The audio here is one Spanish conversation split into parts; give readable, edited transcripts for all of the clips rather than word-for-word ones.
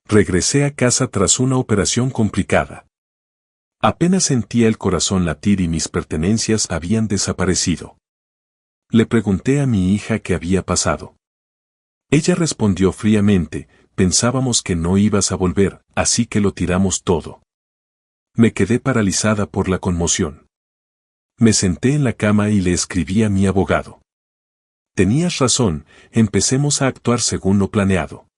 Regresé a casa tras una operación complicada. Apenas sentía el corazón latir y mis pertenencias habían desaparecido. Le pregunté a mi hija qué había pasado. Ella respondió fríamente: pensábamos que no ibas a volver, así que lo tiramos todo. Me quedé paralizada por la conmoción. Me senté en la cama y le escribí a mi abogado. Tenías razón, empecemos a actuar según lo planeado.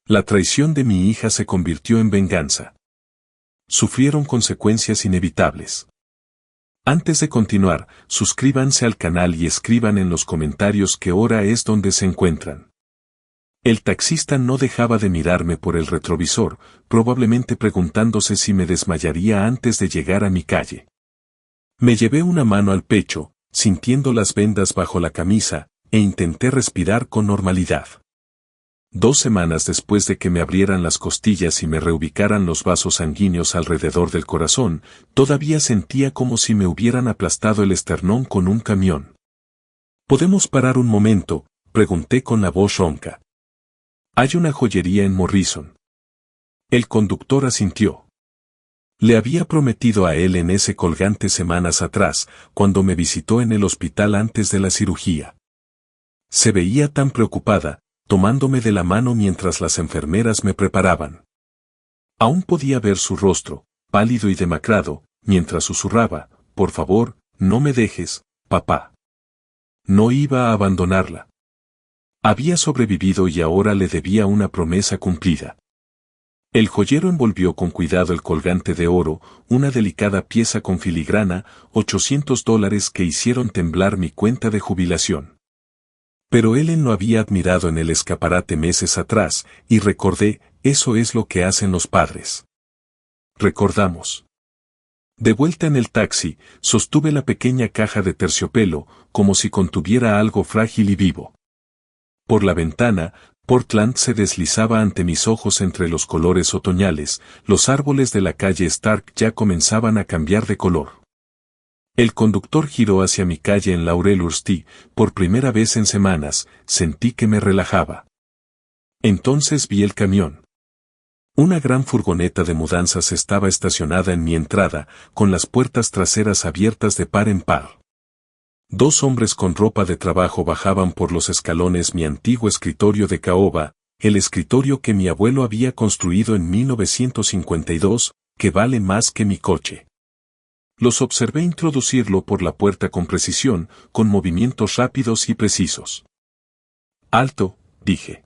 La traición de mi hija se convirtió en venganza. Sufrieron consecuencias inevitables. Antes de continuar, suscríbanse al canal y escriban en los comentarios qué hora es donde se encuentran. El taxista no dejaba de mirarme por el retrovisor, probablemente preguntándose si me desmayaría antes de llegar a mi calle. Me llevé una mano al pecho, sintiendo las vendas bajo la camisa, e intenté respirar con normalidad. 2 semanas después de que me abrieran las costillas y me reubicaran los vasos sanguíneos alrededor del corazón, todavía sentía como si me hubieran aplastado el esternón con un camión. ¿Podemos parar un momento?, pregunté con la voz ronca. Hay una joyería en Morrison. El conductor asintió. Le había prometido a él en ese colgante semanas atrás, cuando me visitó en el hospital antes de la cirugía. Se veía tan preocupada, tomándome de la mano mientras las enfermeras me preparaban. Aún podía ver su rostro, pálido y demacrado, mientras susurraba: por favor, no me dejes, papá. No iba a abandonarla. Había sobrevivido y ahora le debía una promesa cumplida. El joyero envolvió con cuidado el colgante de oro, una delicada pieza con filigrana, $800 que hicieron temblar mi cuenta de jubilación. Pero Ellen lo había admirado en el escaparate meses atrás, y recordé: eso es lo que hacen los padres. Recordamos. De vuelta en el taxi, sostuve la pequeña caja de terciopelo, como si contuviera algo frágil y vivo. Por la ventana, Portland se deslizaba ante mis ojos entre los colores otoñales, los árboles de la calle Stark ya comenzaban a cambiar de color. El conductor giró hacia mi calle en Laurel Hurst. Por primera vez en semanas, sentí que me relajaba. Entonces vi el camión. Una gran furgoneta de mudanzas estaba estacionada en mi entrada, con las puertas traseras abiertas de par en par. 2 hombres con ropa de trabajo bajaban por los escalones mi antiguo escritorio de caoba, el escritorio que mi abuelo había construido en 1952, que vale más que mi coche. Los observé introducirlo por la puerta con precisión, con movimientos rápidos y precisos. «Alto», dije.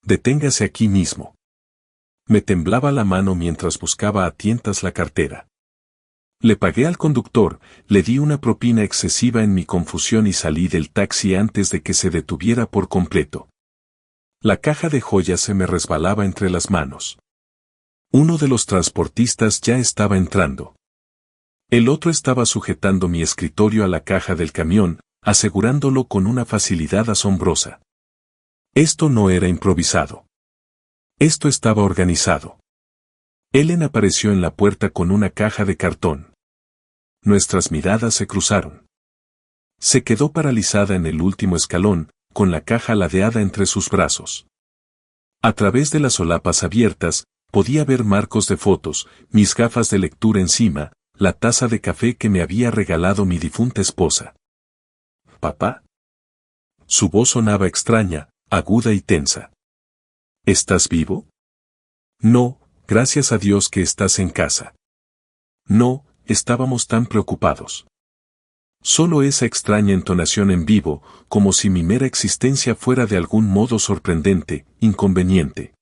«Deténgase aquí mismo». Me temblaba la mano mientras buscaba a tientas la cartera. Le pagué al conductor, le di una propina excesiva en mi confusión y salí del taxi antes de que se detuviera por completo. La caja de joyas se me resbalaba entre las manos. Uno de los transportistas ya estaba entrando. El otro estaba sujetando mi escritorio a la caja del camión, asegurándolo con una facilidad asombrosa. Esto no era improvisado. Esto estaba organizado. Ellen apareció en la puerta con una caja de cartón. Nuestras miradas se cruzaron. Se quedó paralizada en el último escalón, con la caja ladeada entre sus brazos. A través de las solapas abiertas, podía ver marcos de fotos, mis gafas de lectura encima, la taza de café que me había regalado mi difunta esposa. «¿Papá?» Su voz sonaba extraña, aguda y tensa. «¿Estás vivo?» «No, gracias a Dios que estás en casa». «No, estábamos tan preocupados». Solo esa extraña entonación en vivo, como si mi mera existencia fuera de algún modo sorprendente, inconveniente.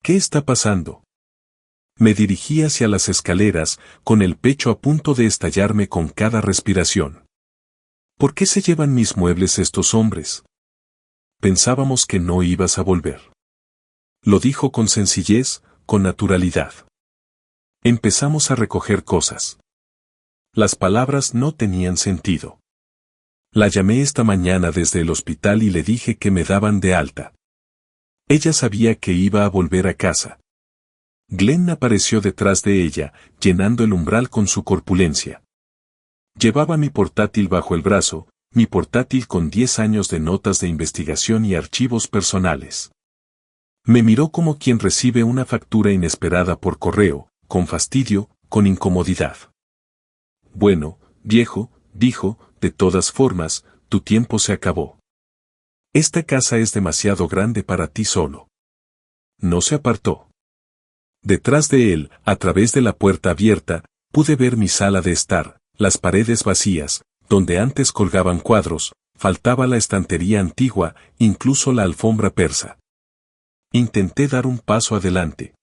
¿Qué está pasando? Me dirigí hacia las escaleras, con el pecho a punto de estallarme con cada respiración. ¿Por qué se llevan mis muebles estos hombres? Pensábamos que no ibas a volver. Lo dijo con sencillez, con naturalidad. Empezamos a recoger cosas. Las palabras no tenían sentido. La llamé esta mañana desde el hospital y le dije que me daban de alta. Ella sabía que iba a volver a casa. Glenn apareció detrás de ella, llenando el umbral con su corpulencia. Llevaba mi portátil bajo el brazo, mi portátil con 10 años de notas de investigación y archivos personales. Me miró como quien recibe una factura inesperada por correo, con fastidio, con incomodidad. Bueno, viejo, dijo, de todas formas, tu tiempo se acabó. Esta casa es demasiado grande para ti solo. No se apartó. Detrás de él, a través de la puerta abierta, pude ver mi sala de estar, las paredes vacías, donde antes colgaban cuadros, faltaba la estantería antigua, incluso la alfombra persa. Intenté dar un paso adelante.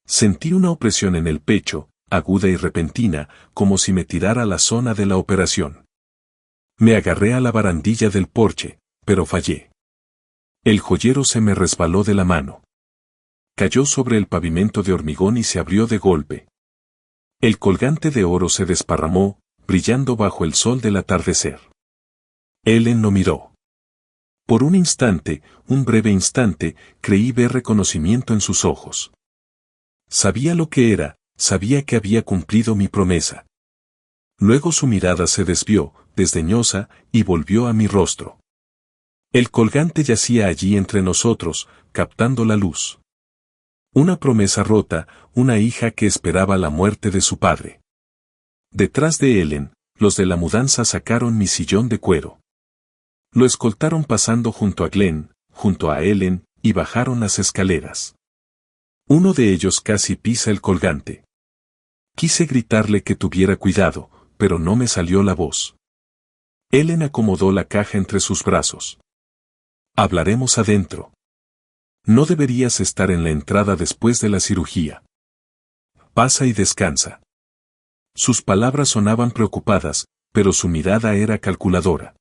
Sentí una opresión en el pecho, aguda y repentina, como si me tirara a la zona de la operación. Me agarré a la barandilla del porche, pero fallé. El joyero se me resbaló de la mano. Cayó sobre el pavimento de hormigón y se abrió de golpe. El colgante de oro se desparramó, brillando bajo el sol del atardecer. Ellen no miró. Por un instante, un breve instante, creí ver reconocimiento en sus ojos. Sabía lo que era, sabía que había cumplido mi promesa. Luego su mirada se desvió, desdeñosa, y volvió a mi rostro. El colgante yacía allí entre nosotros, captando la luz. Una promesa rota, una hija que esperaba la muerte de su padre. Detrás de Ellen, los de la mudanza sacaron mi sillón de cuero. Lo escoltaron pasando junto a Glenn, junto a Ellen, y bajaron las escaleras. Uno de ellos casi pisa el colgante. Quise gritarle que tuviera cuidado, pero no me salió la voz. Ellen acomodó la caja entre sus brazos. Hablaremos adentro. No deberías estar en la entrada después de la cirugía. Pasa y descansa. Sus palabras sonaban preocupadas, pero su mirada era calculadora.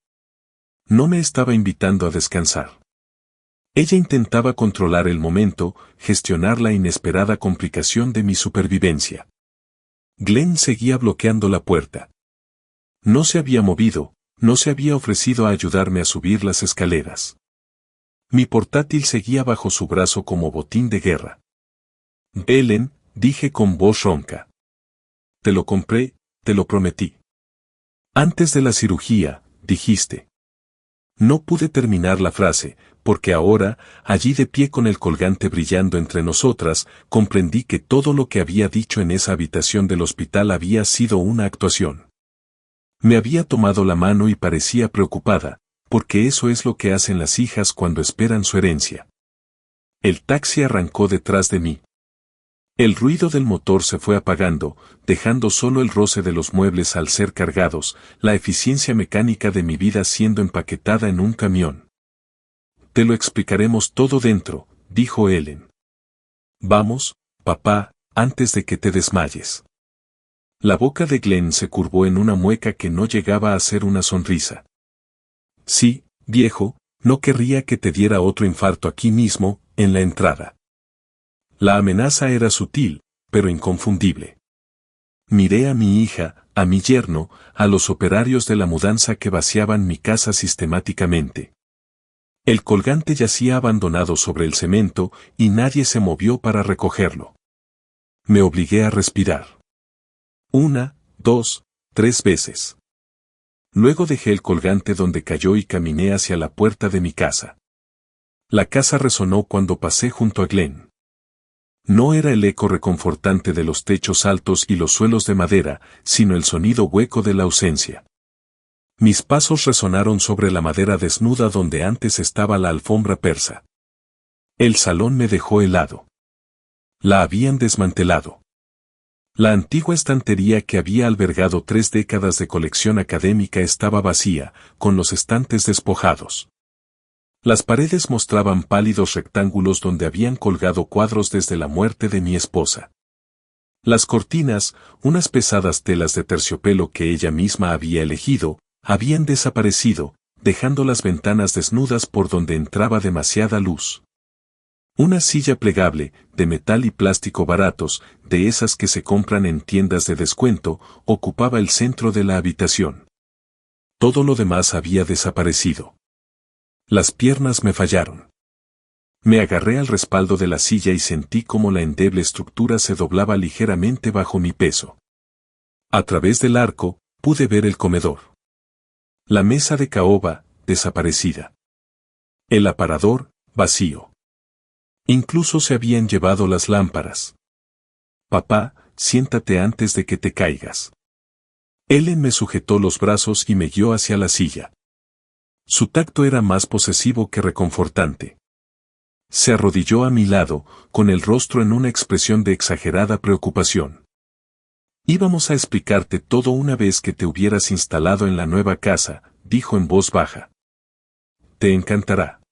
No me estaba invitando a descansar. Ella intentaba controlar el momento, gestionar la inesperada complicación de mi supervivencia. Glenn seguía bloqueando la puerta. No se había movido, no se había ofrecido a ayudarme a subir las escaleras. Mi portátil seguía bajo su brazo como botín de guerra. Ellen, dije con voz ronca. Te lo compré, te lo prometí. Antes de la cirugía, dijiste. No pude terminar la frase, porque ahora, allí de pie con el colgante brillando entre nosotras, comprendí que todo lo que había dicho en esa habitación del hospital había sido una actuación. Me había tomado la mano y parecía preocupada, porque eso es lo que hacen las hijas cuando esperan su herencia. El taxi arrancó detrás de mí. El ruido del motor se fue apagando, dejando solo el roce de los muebles al ser cargados, la eficiencia mecánica de mi vida siendo empaquetada en un camión. Te lo explicaremos todo dentro, dijo Ellen. Vamos, papá, antes de que te desmayes. La boca de Glenn se curvó en una mueca que no llegaba a ser una sonrisa. Sí, viejo, no querría que te diera otro infarto aquí mismo, en la entrada. La amenaza era sutil, pero inconfundible. Miré a mi hija, a mi yerno, a los operarios de la mudanza que vaciaban mi casa sistemáticamente. El colgante yacía abandonado sobre el cemento y nadie se movió para recogerlo. Me obligué a respirar. 1, 2, 3 veces. Luego dejé el colgante donde cayó y caminé hacia la puerta de mi casa. La casa resonó cuando pasé junto a Glenn. No era el eco reconfortante de los techos altos y los suelos de madera, sino el sonido hueco de la ausencia. Mis pasos resonaron sobre la madera desnuda donde antes estaba la alfombra persa. El salón me dejó helado. La habían desmantelado. La antigua estantería que había albergado 3 décadas de colección académica estaba vacía, con los estantes despojados. Las paredes mostraban pálidos rectángulos donde habían colgado cuadros desde la muerte de mi esposa. Las cortinas, unas pesadas telas de terciopelo que ella misma había elegido, habían desaparecido, dejando las ventanas desnudas por donde entraba demasiada luz. Una silla plegable, de metal y plástico baratos, de esas que se compran en tiendas de descuento, ocupaba el centro de la habitación. Todo lo demás había desaparecido. Las piernas me fallaron. Me agarré al respaldo de la silla y sentí como la endeble estructura se doblaba ligeramente bajo mi peso. A través del arco, pude ver el comedor. La mesa de caoba, desaparecida. El aparador, vacío. Incluso se habían llevado las lámparas. Papá, siéntate antes de que te caigas. Ellen me sujetó los brazos y me guió hacia la silla. Su tacto era más posesivo que reconfortante. Se arrodilló a mi lado, con el rostro en una expresión de exagerada preocupación. Íbamos a explicarte todo una vez que te hubieras instalado en la nueva casa, dijo en voz baja. Te encantará.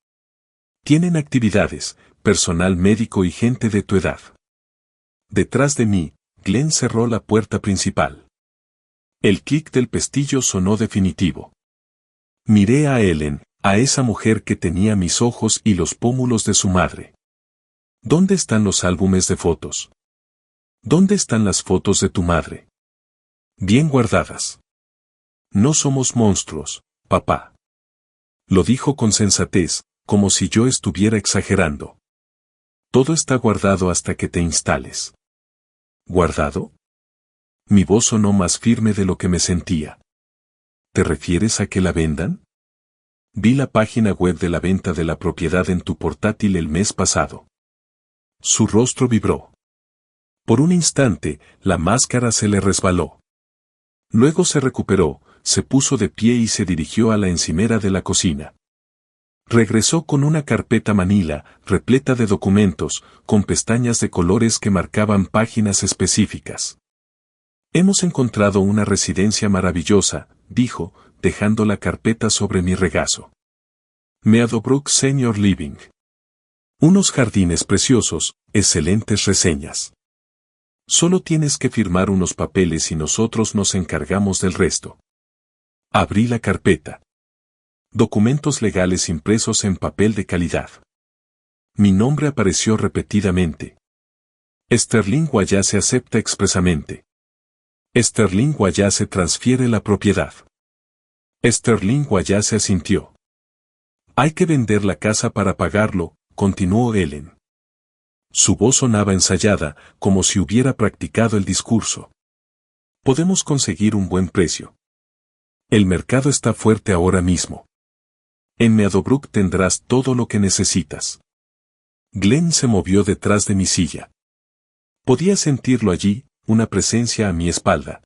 Tienen actividades, personal médico y gente de tu edad. Detrás de mí, Glenn cerró la puerta principal. El clic del pestillo sonó definitivo. Miré a Ellen, a esa mujer que tenía mis ojos y los pómulos de su madre. ¿Dónde están los álbumes de fotos? ¿Dónde están las fotos de tu madre? Bien guardadas. No somos monstruos, papá. Lo dijo con sensatez, como si yo estuviera exagerando. Todo está guardado hasta que te instales. ¿Guardado? Mi voz sonó más firme de lo que me sentía. ¿Te refieres a que la vendan? Vi la página web de la venta de la propiedad en tu portátil el mes pasado. Su rostro vibró. Por un instante, la máscara se le resbaló. Luego se recuperó, se puso de pie y se dirigió a la encimera de la cocina. Regresó con una carpeta manila, repleta de documentos, con pestañas de colores que marcaban páginas específicas. Hemos encontrado una residencia maravillosa, dijo, dejando la carpeta sobre mi regazo. Meadowbrook Senior Living. Unos jardines preciosos, excelentes reseñas. Solo tienes que firmar unos papeles y nosotros nos encargamos del resto. Abrí la carpeta. Documentos legales impresos en papel de calidad. Mi nombre apareció repetidamente. Sterling Wallace acepta expresamente. Sterling Wallace transfiere la propiedad. Sterling Wallace asintió. Hay que vender la casa para pagarlo, continuó Ellen. Su voz sonaba ensayada, como si hubiera practicado el discurso. Podemos conseguir un buen precio. El mercado está fuerte ahora mismo. En Meadowbrook tendrás todo lo que necesitas. Glenn se movió detrás de mi silla. Podía sentirlo allí, una presencia a mi espalda.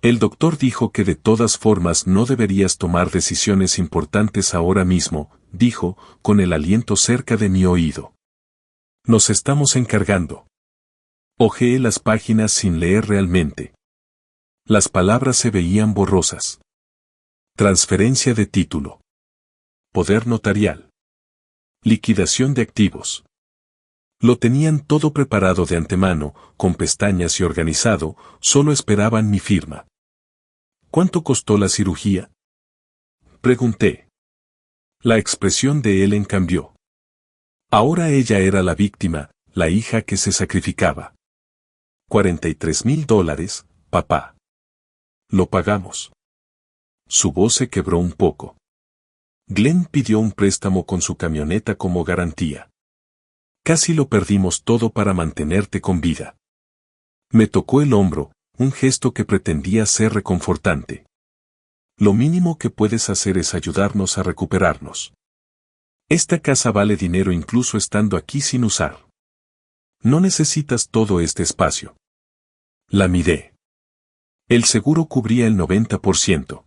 El doctor dijo que de todas formas no deberías tomar decisiones importantes ahora mismo, dijo, con el aliento cerca de mi oído. Nos estamos encargando. Hojeé las páginas sin leer realmente. Las palabras se veían borrosas. Transferencia de título. Poder notarial. Liquidación de activos. Lo tenían todo preparado de antemano, con pestañas y organizado, solo esperaban mi firma. ¿Cuánto costó la cirugía? Pregunté. La expresión de Ellen cambió. Ahora ella era la víctima, la hija que se sacrificaba. $43,000, papá. Lo pagamos. Su voz se quebró un poco. Glenn pidió un préstamo con su camioneta como garantía. Casi lo perdimos todo para mantenerte con vida. Me tocó el hombro, un gesto que pretendía ser reconfortante. Lo mínimo que puedes hacer es ayudarnos a recuperarnos. Esta casa vale dinero incluso estando aquí sin usar. No necesitas todo este espacio. La miré. El seguro cubría el 90%.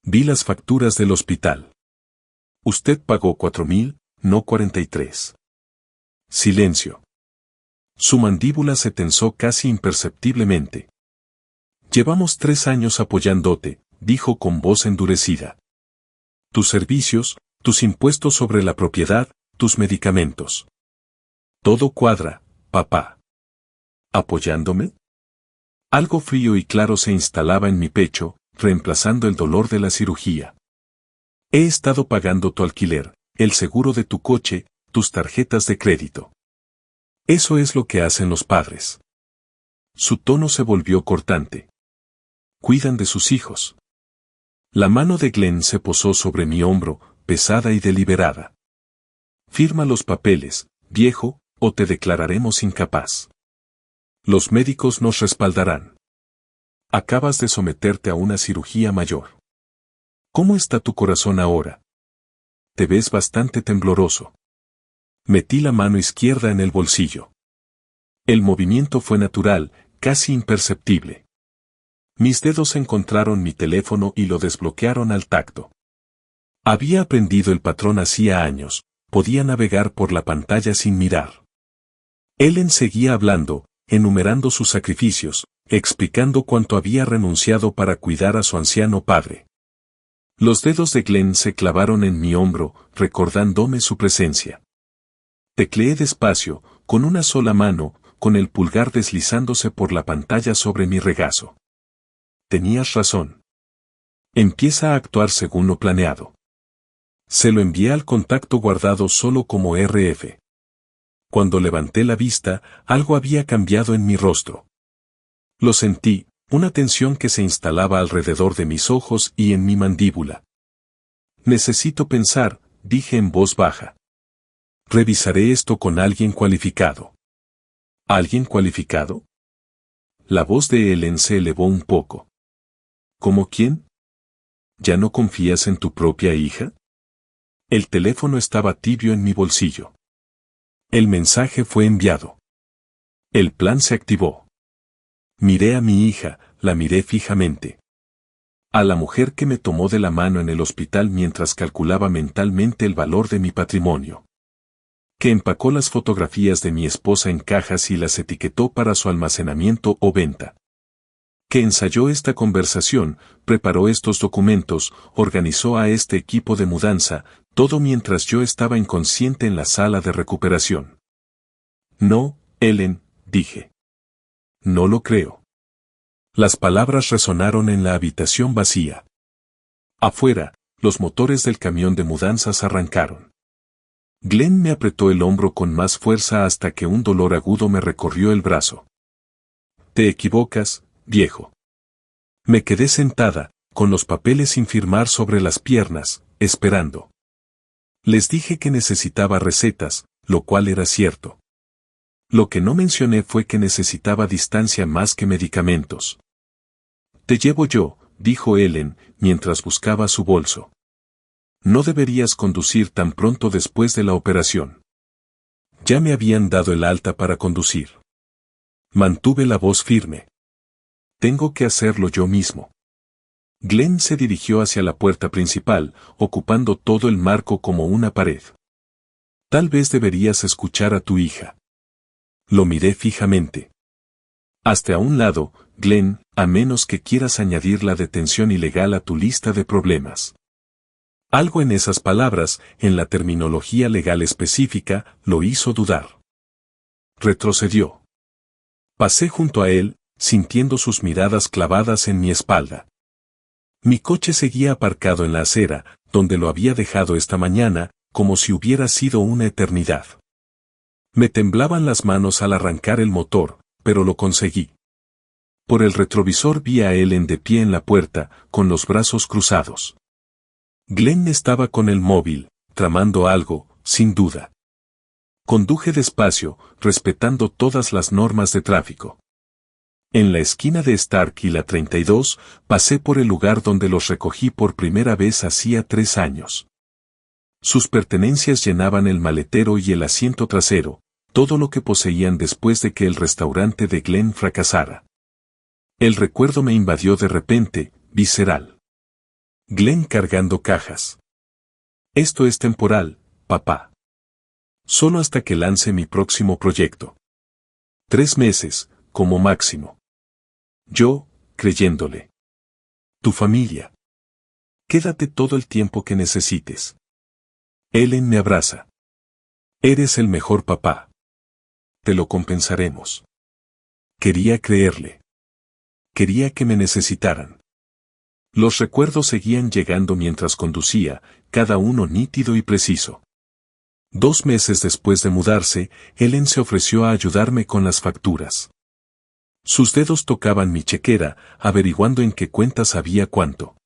Vi las facturas del hospital. Usted pagó 4,000, no 43. Silencio. Su mandíbula se tensó casi imperceptiblemente. Llevamos 3 años apoyándote, dijo con voz endurecida. Tus servicios, tus impuestos sobre la propiedad, tus medicamentos. Todo cuadra, papá. ¿Apoyándome? Algo frío y claro se instalaba en mi pecho, reemplazando el dolor de la cirugía. He estado pagando tu alquiler, el seguro de tu coche, tus tarjetas de crédito. Eso es lo que hacen los padres. Su tono se volvió cortante. Cuidan de sus hijos. La mano de Glenn se posó sobre mi hombro, pesada y deliberada. Firma los papeles, viejo, o te declararemos incapaz. Los médicos nos respaldarán. Acabas de someterte a una cirugía mayor. ¿Cómo está tu corazón ahora? Te ves bastante tembloroso. Metí la mano izquierda en el bolsillo. El movimiento fue natural, casi imperceptible. Mis dedos encontraron mi teléfono y lo desbloquearon al tacto. Había aprendido el patrón hacía años, podía navegar por la pantalla sin mirar. Ellen seguía hablando, enumerando sus sacrificios, explicando cuánto había renunciado para cuidar a su anciano padre. Los dedos de Glenn se clavaron en mi hombro, recordándome su presencia. Tecleé despacio, con una sola mano, con el pulgar deslizándose por la pantalla sobre mi regazo. Tenías razón. Empieza a actuar según lo planeado. Se lo envié al contacto guardado solo como RF. Cuando levanté la vista, algo había cambiado en mi rostro. Lo sentí, una tensión que se instalaba alrededor de mis ojos y en mi mandíbula. Necesito pensar, dije en voz baja. Revisaré esto con alguien cualificado. ¿Alguien cualificado? La voz de Ellen se elevó un poco. ¿Cómo quién? ¿Ya no confías en tu propia hija? El teléfono estaba tibio en mi bolsillo. El mensaje fue enviado. El plan se activó. Miré a mi hija, la miré fijamente. A la mujer que me tomó de la mano en el hospital mientras calculaba mentalmente el valor de mi patrimonio. Que empacó las fotografías de mi esposa en cajas y las etiquetó para su almacenamiento o venta. Que ensayó esta conversación, preparó estos documentos, organizó a este equipo de mudanza, todo mientras yo estaba inconsciente en la sala de recuperación. No, Ellen, dije. No lo creo. Las palabras resonaron en la habitación vacía. Afuera, los motores del camión de mudanzas arrancaron. Glenn me apretó el hombro con más fuerza hasta que un dolor agudo me recorrió el brazo. Te equivocas, viejo. Me quedé sentada, con los papeles sin firmar sobre las piernas, esperando. Les dije que necesitaba recetas, lo cual era cierto. Lo que no mencioné fue que necesitaba distancia más que medicamentos. Te llevo yo, dijo Ellen, mientras buscaba su bolso. No deberías conducir tan pronto después de la operación. Ya me habían dado el alta para conducir. Mantuve la voz firme. Tengo que hacerlo yo mismo. Glenn se dirigió hacia la puerta principal, ocupando todo el marco como una pared. Tal vez deberías escuchar a tu hija. Lo miré fijamente. Hasta a un lado, Glenn, a menos que quieras añadir la detención ilegal a tu lista de problemas. Algo en esas palabras, en la terminología legal específica, lo hizo dudar. Retrocedió. Pasé junto a él, sintiendo sus miradas clavadas en mi espalda. Mi coche seguía aparcado en la acera, donde lo había dejado esta mañana, como si hubiera sido una eternidad. Me temblaban las manos al arrancar el motor, pero lo conseguí. Por el retrovisor vi a Ellen de pie en la puerta, con los brazos cruzados. Glenn estaba con el móvil, tramando algo, sin duda. Conduje despacio, respetando todas las normas de tráfico. En la esquina de Stark y la 32, pasé por el lugar donde los recogí por primera vez hacía 3 años. Sus pertenencias llenaban el maletero y el asiento trasero, todo lo que poseían después de que el restaurante de Glenn fracasara. El recuerdo me invadió de repente, visceral. Glenn cargando cajas. Esto es temporal, papá. Solo hasta que lance mi próximo proyecto. 3 meses, como máximo. Yo, creyéndole. Tu familia. Quédate todo el tiempo que necesites. Ellen me abraza. Eres el mejor papá. Te lo compensaremos. Quería creerle. Quería que me necesitaran. Los recuerdos seguían llegando mientras conducía, cada uno nítido y preciso. 2 meses después de mudarse, Ellen se ofreció a ayudarme con las facturas. Sus dedos tocaban mi chequera, averiguando en qué cuentas había cuánto.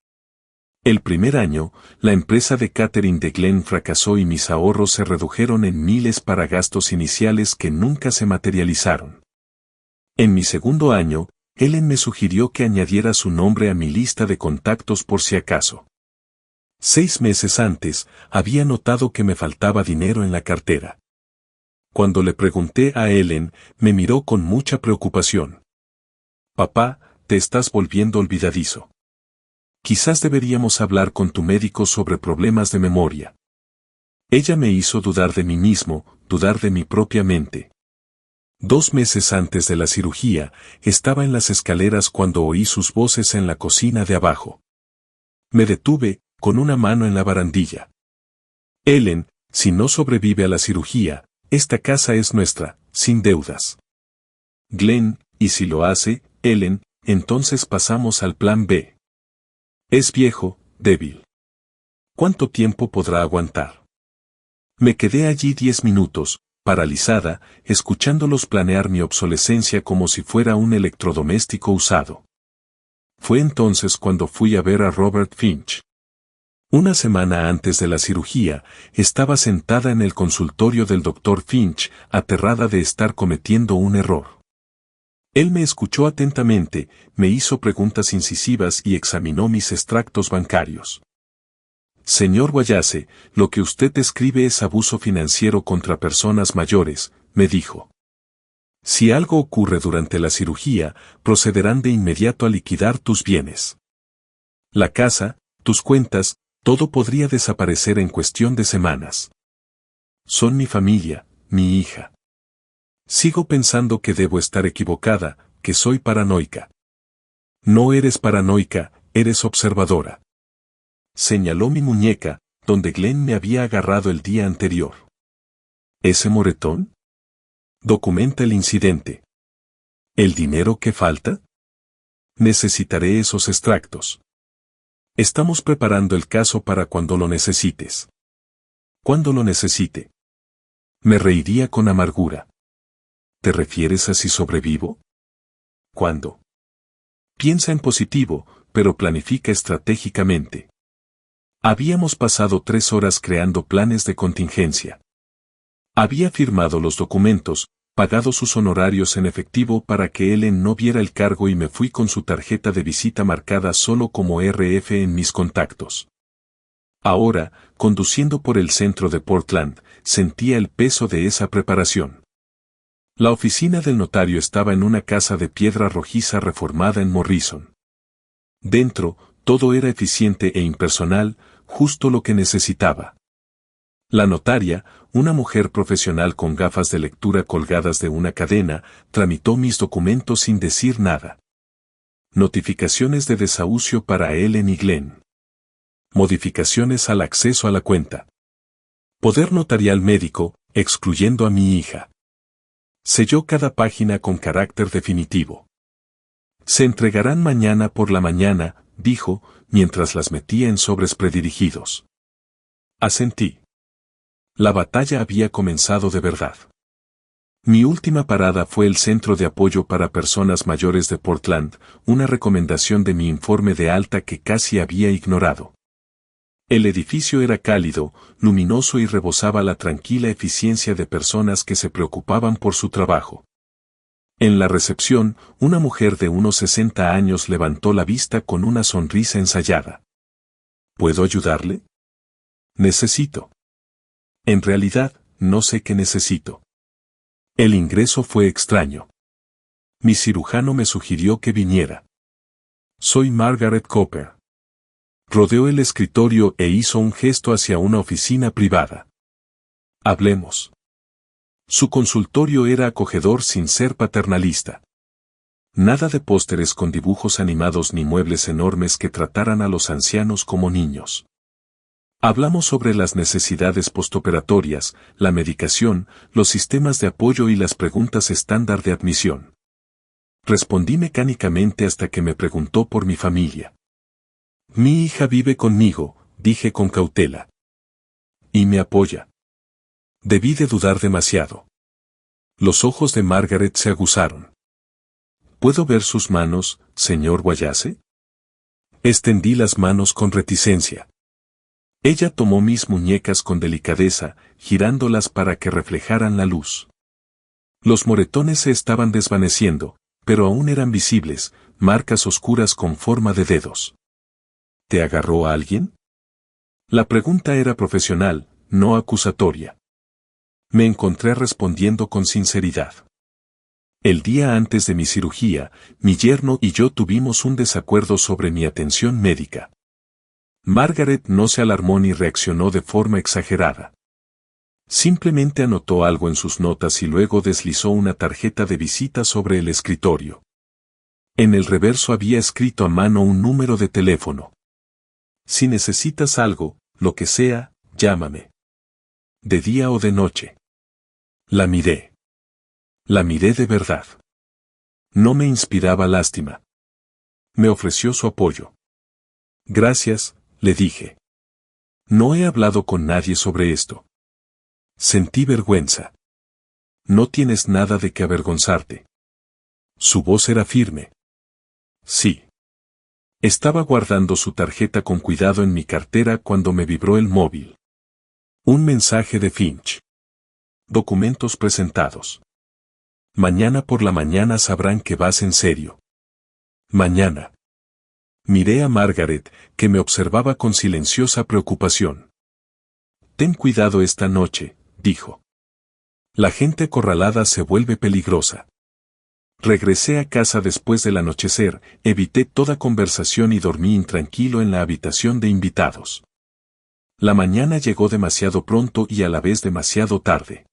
El primer año, la empresa de catering de Glenn fracasó y mis ahorros se redujeron en miles para gastos iniciales que nunca se materializaron. En mi segundo año, Ellen me sugirió que añadiera su nombre a mi lista de contactos por si acaso. 6 meses antes, había notado que me faltaba dinero en la cartera. Cuando le pregunté a Ellen, me miró con mucha preocupación. Papá, te estás volviendo olvidadizo. Quizás deberíamos hablar con tu médico sobre problemas de memoria. Ella me hizo dudar de mí mismo, dudar de mi propia mente. 2 meses antes de la cirugía, estaba en las escaleras cuando oí sus voces en la cocina de abajo. Me detuve, con una mano en la barandilla. Ellen, si no sobrevive a la cirugía, esta casa es nuestra, sin deudas. Glenn, y si lo hace, Ellen, entonces pasamos al plan B. Es viejo, débil. ¿Cuánto tiempo podrá aguantar? Me quedé allí 10 minutos, paralizada, escuchándolos planear mi obsolescencia como si fuera un electrodoméstico usado. Fue entonces cuando fui a ver a Robert Finch. Una semana antes de la cirugía, estaba sentada en el consultorio del Dr. Finch, aterrada de estar cometiendo un error. Él me escuchó atentamente, me hizo preguntas incisivas y examinó mis extractos bancarios. Señor Wallace, lo que usted escribe es abuso financiero contra personas mayores, me dijo. Si algo ocurre durante la cirugía, procederán de inmediato a liquidar tus bienes. La casa, tus cuentas, todo podría desaparecer en cuestión de semanas. Son mi familia, mi hija. Sigo pensando que debo estar equivocada, que soy paranoica. No eres paranoica, eres observadora. Señaló mi muñeca, donde Glenn me había agarrado el día anterior. ¿Ese moretón? Documenta el incidente. ¿El dinero que falta? Necesitaré esos extractos. Estamos preparando el caso para cuando lo necesites. Cuando lo necesite. Me reiría con amargura. ¿Te refieres a si sobrevivo? ¿Cuándo? Piensa en positivo, pero planifica estratégicamente. Habíamos pasado 3 horas creando planes de contingencia. Había firmado los documentos, pagado sus honorarios en efectivo para que Ellen no viera el cargo y me fui con su tarjeta de visita marcada solo como RF en mis contactos. Ahora, conduciendo por el centro de Portland, sentía el peso de esa preparación. La oficina del notario estaba en una casa de piedra rojiza reformada en Morrison. Dentro, todo era eficiente e impersonal, justo lo que necesitaba. La notaria, una mujer profesional con gafas de lectura colgadas de una cadena, tramitó mis documentos sin decir nada. Notificaciones de desahucio para Ellen y Glenn. Modificaciones al acceso a la cuenta. Poder notarial médico, excluyendo a mi hija. Selló cada página con carácter definitivo. Se entregarán mañana por la mañana, dijo, mientras las metía en sobres predirigidos. Asentí. La batalla había comenzado de verdad. Mi última parada fue el Centro de Apoyo para Personas Mayores de Portland, una recomendación de mi informe de alta que casi había ignorado. El edificio era cálido, luminoso y rebosaba la tranquila eficiencia de personas que se preocupaban por su trabajo. En la recepción, una mujer de unos 60 años levantó la vista con una sonrisa ensayada. ¿Puedo ayudarle? Necesito. En realidad, no sé qué necesito. El ingreso fue extraño. Mi cirujano me sugirió que viniera. Soy Margaret Cooper. Rodeó el escritorio e hizo un gesto hacia una oficina privada. Hablemos. Su consultorio era acogedor sin ser paternalista. Nada de pósteres con dibujos animados ni muebles enormes que trataran a los ancianos como niños. Hablamos sobre las necesidades postoperatorias, la medicación, los sistemas de apoyo y las preguntas estándar de admisión. Respondí mecánicamente hasta que me preguntó por mi familia. Mi hija vive conmigo, dije con cautela. Y me apoya. Debí de dudar demasiado. Los ojos de Margaret se aguzaron. ¿Puedo ver sus manos, señor Wallace? Extendí las manos con reticencia. Ella tomó mis muñecas con delicadeza, girándolas para que reflejaran la luz. Los moretones se estaban desvaneciendo, pero aún eran visibles, marcas oscuras con forma de dedos. ¿Te agarró a alguien? La pregunta era profesional, no acusatoria. Me encontré respondiendo con sinceridad. El día antes de mi cirugía, mi yerno y yo tuvimos un desacuerdo sobre mi atención médica. Margaret no se alarmó ni reaccionó de forma exagerada. Simplemente anotó algo en sus notas y luego deslizó una tarjeta de visita sobre el escritorio. En el reverso había escrito a mano un número de teléfono. Si necesitas algo, lo que sea, llámame. De día o de noche. La miré. La miré de verdad. No me inspiraba lástima. Me ofreció su apoyo. Gracias, le dije. No he hablado con nadie sobre esto. Sentí vergüenza. No tienes nada de qué avergonzarte. Su voz era firme. Sí. Estaba guardando su tarjeta con cuidado en mi cartera cuando me vibró el móvil. Un mensaje de Finch. Documentos presentados. Mañana por la mañana sabrán que vas en serio. Mañana. Miré a Margaret, que me observaba con silenciosa preocupación. Ten cuidado esta noche, dijo. La gente acorralada se vuelve peligrosa. Regresé a casa después del anochecer, evité toda conversación y dormí intranquilo en la habitación de invitados. La mañana llegó demasiado pronto y a la vez demasiado tarde.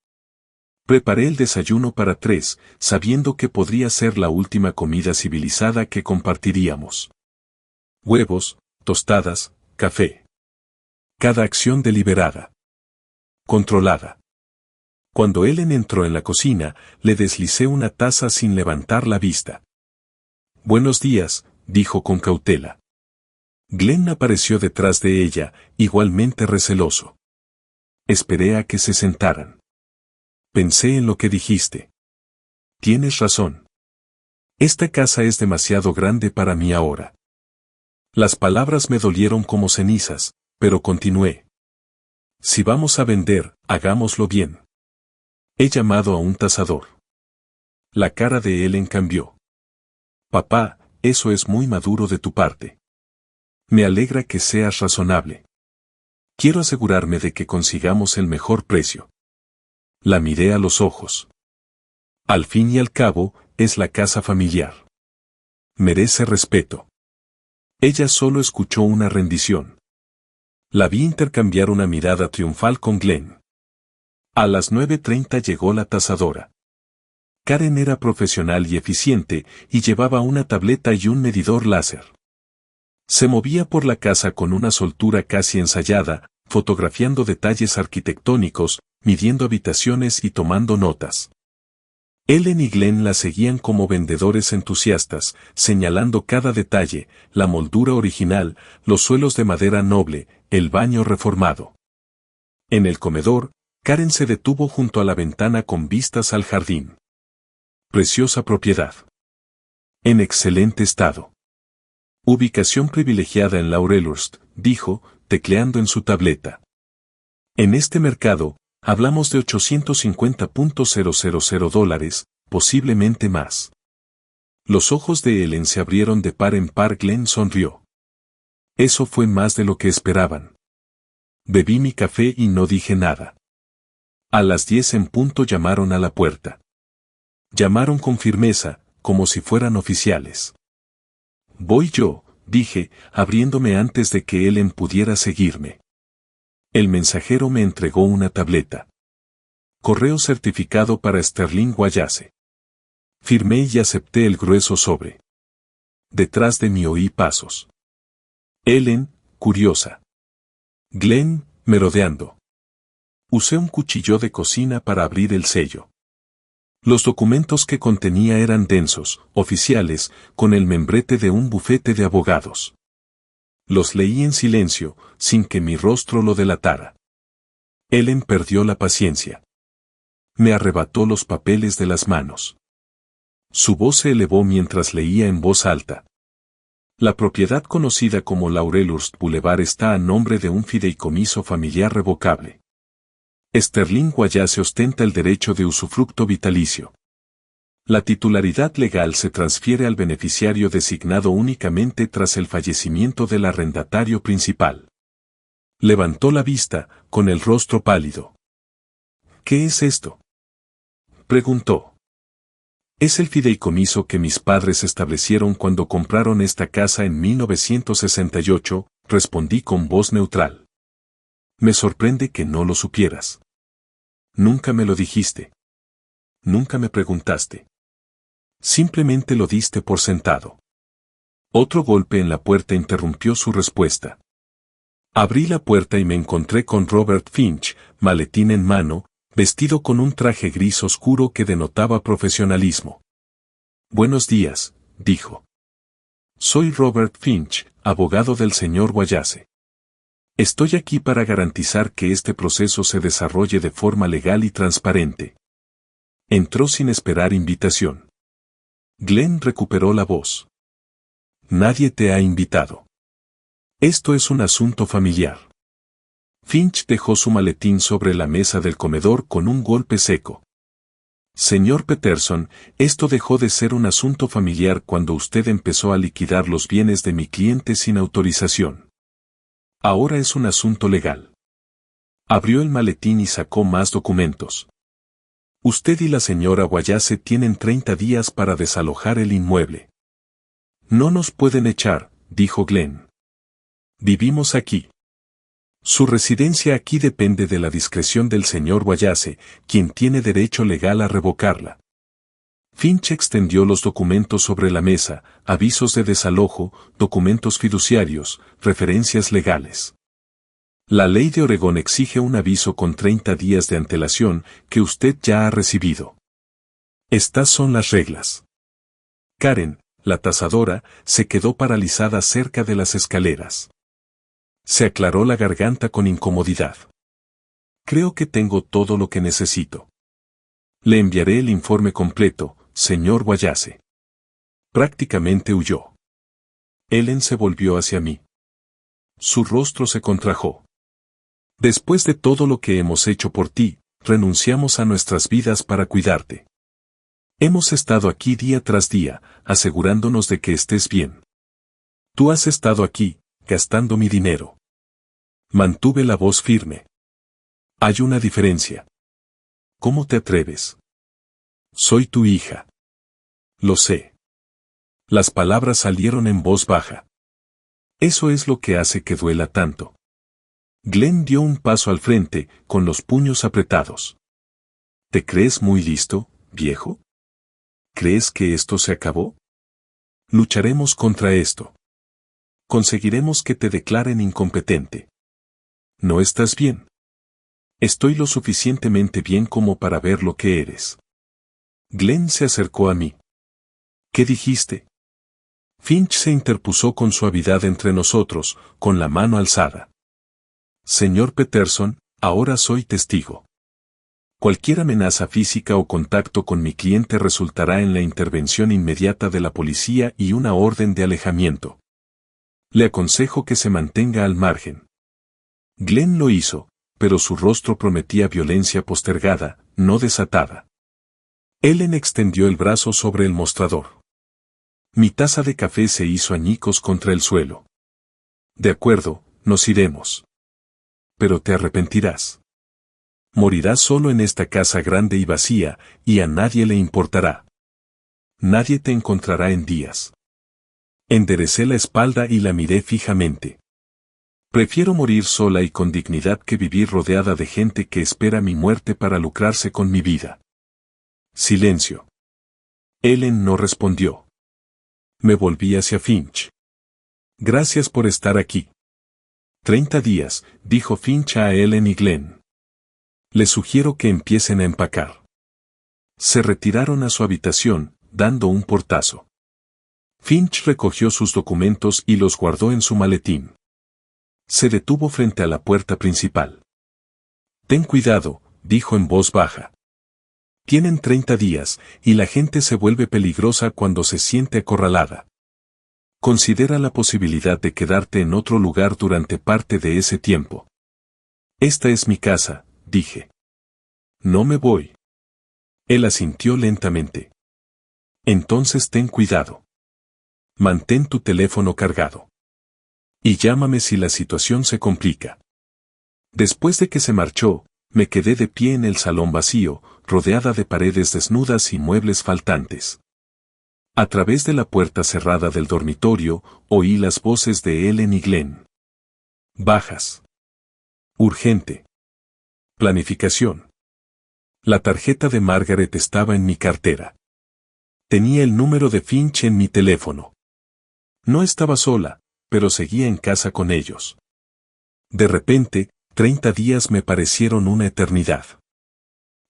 Preparé el desayuno para 3, sabiendo que podría ser la última comida civilizada que compartiríamos. Huevos, tostadas, café. Cada acción deliberada. Controlada. Cuando Ellen entró en la cocina, le deslicé una taza sin levantar la vista. Buenos días, dijo con cautela. Glenn apareció detrás de ella, igualmente receloso. Esperé a que se sentaran. Pensé en lo que dijiste. Tienes razón. Esta casa es demasiado grande para mí ahora. Las palabras me dolieron como cenizas, pero continué. Si vamos a vender, hagámoslo bien. He llamado a un tasador. La cara de Ellen cambió. Papá, eso es muy maduro de tu parte. Me alegra que seas razonable. Quiero asegurarme de que consigamos el mejor precio. La miré a los ojos. Al fin y al cabo, es la casa familiar. Merece respeto. Ella solo escuchó una rendición. La vi intercambiar una mirada triunfal con Glenn. A las 9:30 llegó la tasadora. Karen era profesional y eficiente, y llevaba una tableta y un medidor láser. Se movía por la casa con una soltura casi ensayada, fotografiando detalles arquitectónicos, midiendo habitaciones y tomando notas. Ellen y Glenn la seguían como vendedores entusiastas, señalando cada detalle, la moldura original, los suelos de madera noble, el baño reformado. En el comedor, Karen se detuvo junto a la ventana con vistas al jardín. Preciosa propiedad. En excelente estado. Ubicación privilegiada en Laurelhurst, dijo, tecleando en su tableta. En este mercado, hablamos de $850,000, posiblemente más. Los ojos de Ellen se abrieron de par en par. Glenn sonrió. Eso fue más de lo que esperaban. Bebí mi café y no dije nada. A las 10 en punto llamaron a la puerta. Llamaron con firmeza, como si fueran oficiales. Voy yo, dije, abriéndome antes de que Ellen pudiera seguirme. El mensajero me entregó una tableta. Correo certificado para Sterling Wallace. Firmé y acepté el grueso sobre. Detrás de mí oí pasos. Ellen, curiosa. Glenn, merodeando. Usé un cuchillo de cocina para abrir el sello. Los documentos que contenía eran densos, oficiales, con el membrete de un bufete de abogados. Los leí en silencio, sin que mi rostro lo delatara. Ellen perdió la paciencia. Me arrebató los papeles de las manos. Su voz se elevó mientras leía en voz alta. La propiedad conocida como Laurelhurst Boulevard está a nombre de un fideicomiso familiar revocable. Sterling Wallace ostenta el derecho de usufructo vitalicio. La titularidad legal se transfiere al beneficiario designado únicamente tras el fallecimiento del arrendatario principal. Levantó la vista, con el rostro pálido. ¿Qué es esto?, preguntó. Es el fideicomiso que mis padres establecieron cuando compraron esta casa en 1968, respondí con voz neutral. Me sorprende que no lo supieras. Nunca me lo dijiste. Nunca me preguntaste. Simplemente lo diste por sentado. Otro golpe en la puerta interrumpió su respuesta. Abrí la puerta y me encontré con Robert Finch, maletín en mano, vestido con un traje gris oscuro que denotaba profesionalismo. Buenos días, dijo. Soy Robert Finch, abogado del señor Wallace. Estoy aquí para garantizar que este proceso se desarrolle de forma legal y transparente. Entró sin esperar invitación. Glenn recuperó la voz. Nadie te ha invitado. Esto es un asunto familiar. Finch dejó su maletín sobre la mesa del comedor con un golpe seco. Señor Peterson, esto dejó de ser un asunto familiar cuando usted empezó a liquidar los bienes de mi cliente sin autorización. Ahora es un asunto legal. Abrió el maletín y sacó más documentos. Usted y la señora Wallace tienen 30 días para desalojar el inmueble. No nos pueden echar, dijo Glenn. Vivimos aquí. Su residencia aquí depende de la discreción del señor Wallace, quien tiene derecho legal a revocarla. Finch extendió los documentos sobre la mesa, avisos de desalojo, documentos fiduciarios, referencias legales. La ley de Oregón exige un aviso con 30 días de antelación que usted ya ha recibido. Estas son las reglas. Karen, la tasadora, se quedó paralizada cerca de las escaleras. Se aclaró la garganta con incomodidad. Creo que tengo todo lo que necesito. Le enviaré el informe completo, señor Wallace. Prácticamente huyó. Ellen se volvió hacia mí. Su rostro se contrajo. Después de todo lo que hemos hecho por ti, renunciamos a nuestras vidas para cuidarte. Hemos estado aquí día tras día, asegurándonos de que estés bien. Tú has estado aquí, gastando mi dinero. Mantuve la voz firme. Hay una diferencia. ¿Cómo te atreves? Soy tu hija. Lo sé. Las palabras salieron en voz baja. Eso es lo que hace que duela tanto. Glenn dio un paso al frente, con los puños apretados. ¿Te crees muy listo, viejo? ¿Crees que esto se acabó? Lucharemos contra esto. Conseguiremos que te declaren incompetente. ¿No estás bien? Estoy lo suficientemente bien como para ver lo que eres. Glenn se acercó a mí. ¿Qué dijiste? Finch se interpuso con suavidad entre nosotros, con la mano alzada. Señor Peterson, ahora soy testigo. Cualquier amenaza física o contacto con mi cliente resultará en la intervención inmediata de la policía y una orden de alejamiento. Le aconsejo que se mantenga al margen. Glenn lo hizo, pero su rostro prometía violencia postergada, no desatada. Ellen extendió el brazo sobre el mostrador. Mi taza de café se hizo añicos contra el suelo. De acuerdo, nos iremos. Pero te arrepentirás. Morirás solo en esta casa grande y vacía, y a nadie le importará. Nadie te encontrará en días. Enderecé la espalda y la miré fijamente. Prefiero morir sola y con dignidad que vivir rodeada de gente que espera mi muerte para lucrarse con mi vida. Silencio. Ellen no respondió. Me volví hacia Finch. Gracias por estar aquí. 30 días, dijo Finch a Ellen y Glenn. Les sugiero que empiecen a empacar. Se retiraron a su habitación, dando un portazo. Finch recogió sus documentos y los guardó en su maletín. Se detuvo frente a la puerta principal. Ten cuidado, dijo en voz baja. Tienen 30 días, y la gente se vuelve peligrosa cuando se siente acorralada. Considera la posibilidad de quedarte en otro lugar durante parte de ese tiempo. Esta es mi casa, dije. No me voy. Él asintió lentamente. Entonces ten cuidado. Mantén tu teléfono cargado. Y llámame si la situación se complica. Después de que se marchó, Me quedé de pie en el salón vacío, rodeada de paredes desnudas y muebles faltantes. A través de la puerta cerrada del dormitorio, oí las voces de Ellen y Glenn. Bajas. Urgente. Planificación. La tarjeta de Margaret estaba en mi cartera. Tenía el número de Finch en mi teléfono. No estaba sola, pero seguía en casa con ellos. De repente, 30 días me parecieron una eternidad.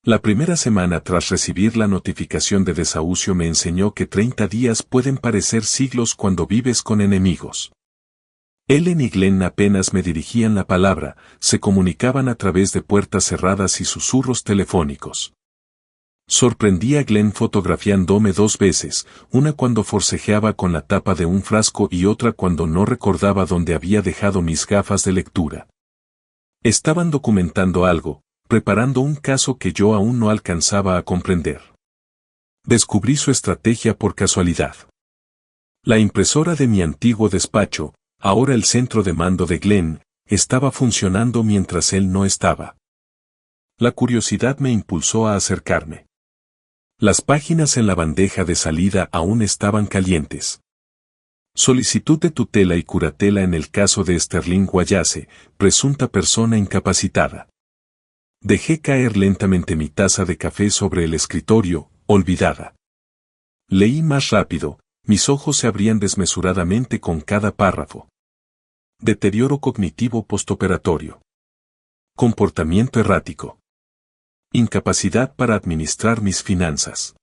La primera semana tras recibir la notificación de desahucio me enseñó que 30 días pueden parecer siglos cuando vives con enemigos. Ellen y Glenn apenas me dirigían la palabra, se comunicaban a través de puertas cerradas y susurros telefónicos. Sorprendí a Glenn fotografiándome 2 veces, una cuando forcejeaba con la tapa de un frasco y otra cuando no recordaba dónde había dejado mis gafas de lectura. Estaban documentando algo, preparando un caso que yo aún no alcanzaba a comprender. Descubrí su estrategia por casualidad. La impresora de mi antiguo despacho, ahora el centro de mando de Glenn, estaba funcionando mientras él no estaba. La curiosidad me impulsó a acercarme. Las páginas en la bandeja de salida aún estaban calientes. Solicitud de tutela y curatela en el caso de Sterling Wallace, presunta persona incapacitada. Dejé caer lentamente mi taza de café sobre el escritorio, olvidada. Leí más rápido, mis ojos se abrían desmesuradamente con cada párrafo. Deterioro cognitivo postoperatorio. Comportamiento errático. Incapacidad para administrar mis finanzas.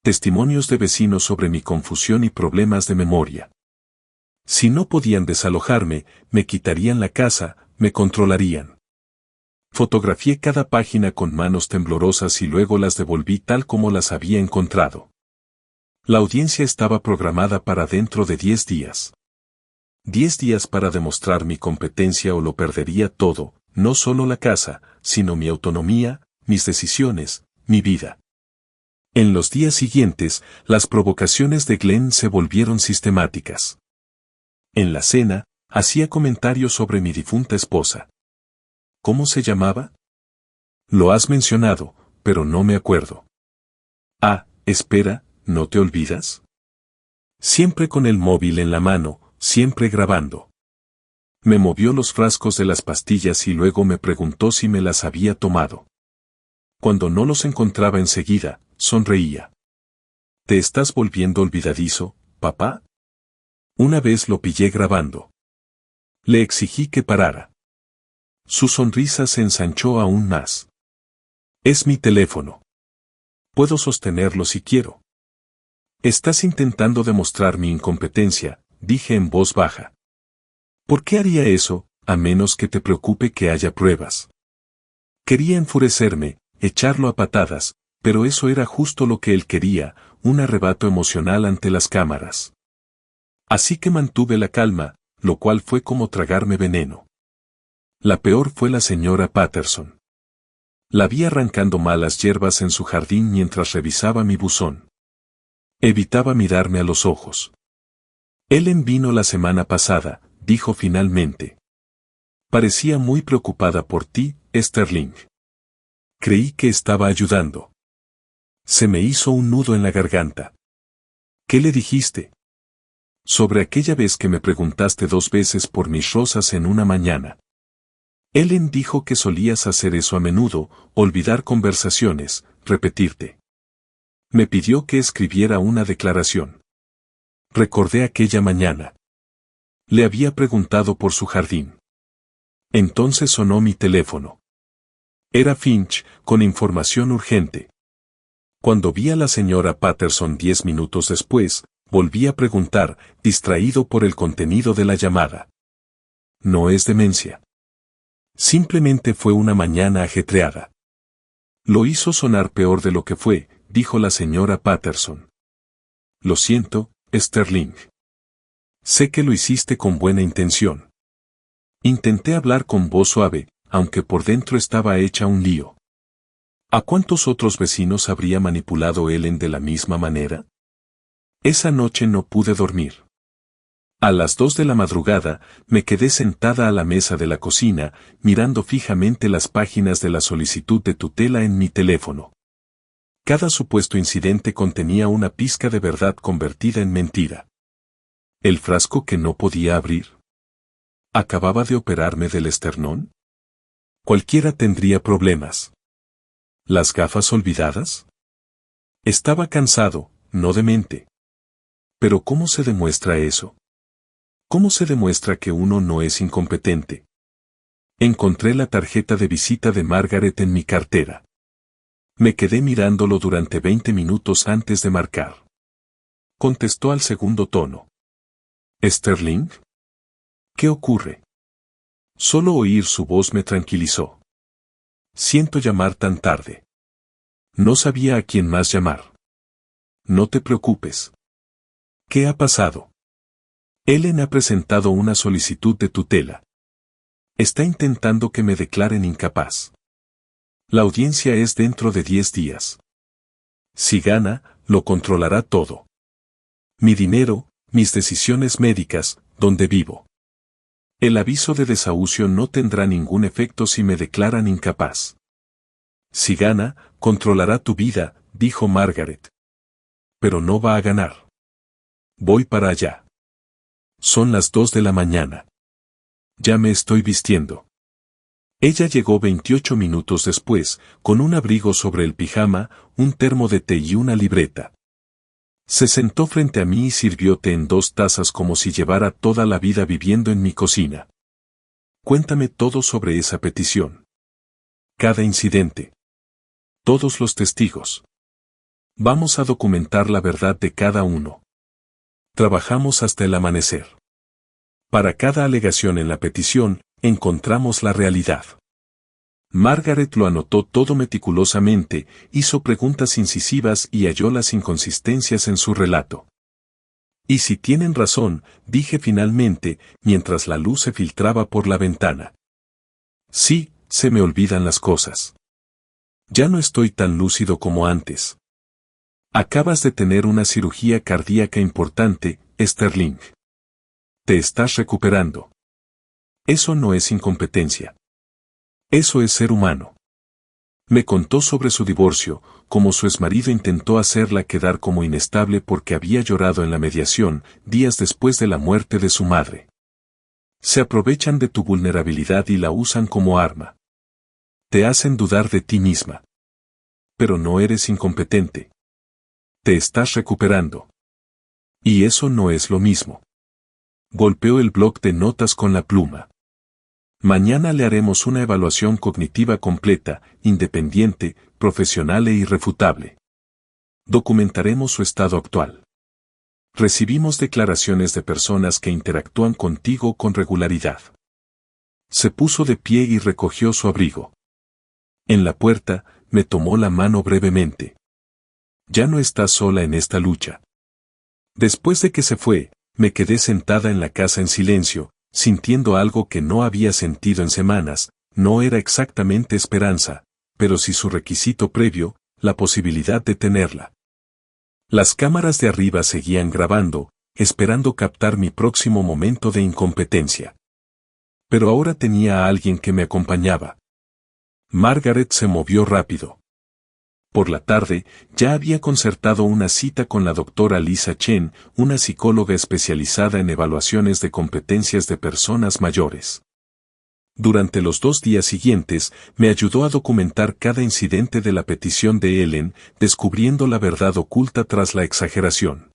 Testimonios de vecinos sobre mi confusión y problemas de memoria. Si no podían desalojarme, me quitarían la casa, me controlarían. Fotografié cada página con manos temblorosas y luego las devolví tal como las había encontrado. La audiencia estaba programada para dentro de 10 días. 10 días para demostrar mi competencia o lo perdería todo, no solo la casa, sino mi autonomía, mis decisiones, mi vida. En los días siguientes, las provocaciones de Glenn se volvieron sistemáticas. En la cena, hacía comentarios sobre mi difunta esposa. ¿Cómo se llamaba? Lo has mencionado, pero no me acuerdo. Ah, espera, ¿no te olvidas? Siempre con el móvil en la mano, siempre grabando. Me movió los frascos de las pastillas y luego me preguntó si me las había tomado. Cuando no los encontraba enseguida, sonreía. ¿Te estás volviendo olvidadizo, papá? Una vez lo pillé grabando. Le exigí que parara. Su sonrisa se ensanchó aún más. Es mi teléfono. Puedo sostenerlo si quiero. Estás intentando demostrar mi incompetencia, dije en voz baja. ¿Por qué haría eso, a menos que te preocupe que haya pruebas? Quería enfurecerme, echarlo a patadas, pero eso era justo lo que él quería, un arrebato emocional ante las cámaras. Así que mantuve la calma, lo cual fue como tragarme veneno. La peor fue la señora Patterson. La vi arrancando malas hierbas en su jardín mientras revisaba mi buzón. Evitaba mirarme a los ojos. Ellen vino la semana pasada, dijo finalmente. Parecía muy preocupada por ti, Sterling. Creí que estaba ayudando. Se me hizo un nudo en la garganta. ¿Qué le dijiste? Sobre aquella vez que me preguntaste 2 veces por mis rosas en una mañana. Ellen dijo que solías hacer eso a menudo, olvidar conversaciones, repetirte. Me pidió que escribiera una declaración. Recordé aquella mañana. Le había preguntado por su jardín. Entonces sonó mi teléfono. Era Finch, con información urgente. Cuando vi a la señora Patterson 10 minutos después, volví a preguntar, distraído por el contenido de la llamada. No es demencia. Simplemente fue una mañana ajetreada. Lo hizo sonar peor de lo que fue, dijo la señora Patterson. Lo siento, Sterling. Sé que lo hiciste con buena intención. Intenté hablar con voz suave, aunque por dentro estaba hecha un lío. ¿A cuántos otros vecinos habría manipulado Ellen de la misma manera? Esa noche no pude dormir. A las 2 de la madrugada, me quedé sentada a la mesa de la cocina, mirando fijamente las páginas de la solicitud de tutela en mi teléfono. Cada supuesto incidente contenía una pizca de verdad convertida en mentira. ¿El frasco que no podía abrir? ¿Acababa de operarme del esternón? Cualquiera tendría problemas. ¿Las gafas olvidadas? Estaba cansado, no demente. Pero ¿cómo se demuestra eso? ¿Cómo se demuestra que uno no es incompetente? Encontré la tarjeta de visita de Margaret en mi cartera. Me quedé mirándolo durante 20 minutos antes de marcar. Contestó al segundo tono. ¿Sterling? ¿Qué ocurre? Solo oír su voz me tranquilizó. Siento llamar tan tarde. No sabía a quién más llamar. No te preocupes. ¿Qué ha pasado? Ellen ha presentado una solicitud de tutela. Está intentando que me declaren incapaz. La audiencia es dentro de 10 días. Si gana, lo controlará todo. Mi dinero, mis decisiones médicas, donde vivo. El aviso de desahucio no tendrá ningún efecto si me declaran incapaz. Si gana, controlará tu vida, dijo Margaret. Pero no va a ganar. Voy para allá. Son las 2 de la mañana. Ya me estoy vistiendo. Ella llegó 28 minutos después, con un abrigo sobre el pijama, un termo de té y una libreta. Se sentó frente a mí y sirvió té en 2 tazas como si llevara toda la vida viviendo en mi cocina. Cuéntame todo sobre esa petición. Cada incidente. Todos los testigos. Vamos a documentar la verdad de cada uno. Trabajamos hasta el amanecer. Para cada alegación en la petición, encontramos la realidad. Margaret lo anotó todo meticulosamente, hizo preguntas incisivas y halló las inconsistencias en su relato. Y si tienen razón, dije finalmente, mientras la luz se filtraba por la ventana. Sí, se me olvidan las cosas. Ya no estoy tan lúcido como antes. Acabas de tener una cirugía cardíaca importante, Sterling. Te estás recuperando. Eso no es incompetencia. Eso es ser humano. Me contó sobre su divorcio, cómo su exmarido intentó hacerla quedar como inestable porque había llorado en la mediación, días después de la muerte de su madre. Se aprovechan de tu vulnerabilidad y la usan como arma. Te hacen dudar de ti misma. Pero no eres incompetente. Te estás recuperando. Y eso no es lo mismo. Golpeó el bloc de notas con la pluma. Mañana le haremos una evaluación cognitiva completa, independiente, profesional e irrefutable. Documentaremos su estado actual. Recibimos declaraciones de personas que interactúan contigo con regularidad. Se puso de pie y recogió su abrigo. En la puerta, me tomó la mano brevemente. Ya no estás sola en esta lucha. Después de que se fue, me quedé sentada en la casa en silencio, sintiendo algo que no había sentido en semanas. No era exactamente esperanza, pero sí su requisito previo, la posibilidad de tenerla. Las cámaras de arriba seguían grabando, esperando captar mi próximo momento de incompetencia. Pero ahora tenía a alguien que me acompañaba. Margaret se movió rápido. Por la tarde, ya había concertado una cita con la doctora Lisa Chen, una psicóloga especializada en evaluaciones de competencias de personas mayores. Durante los 2 días siguientes, me ayudó a documentar cada incidente de la petición de Ellen, descubriendo la verdad oculta tras la exageración.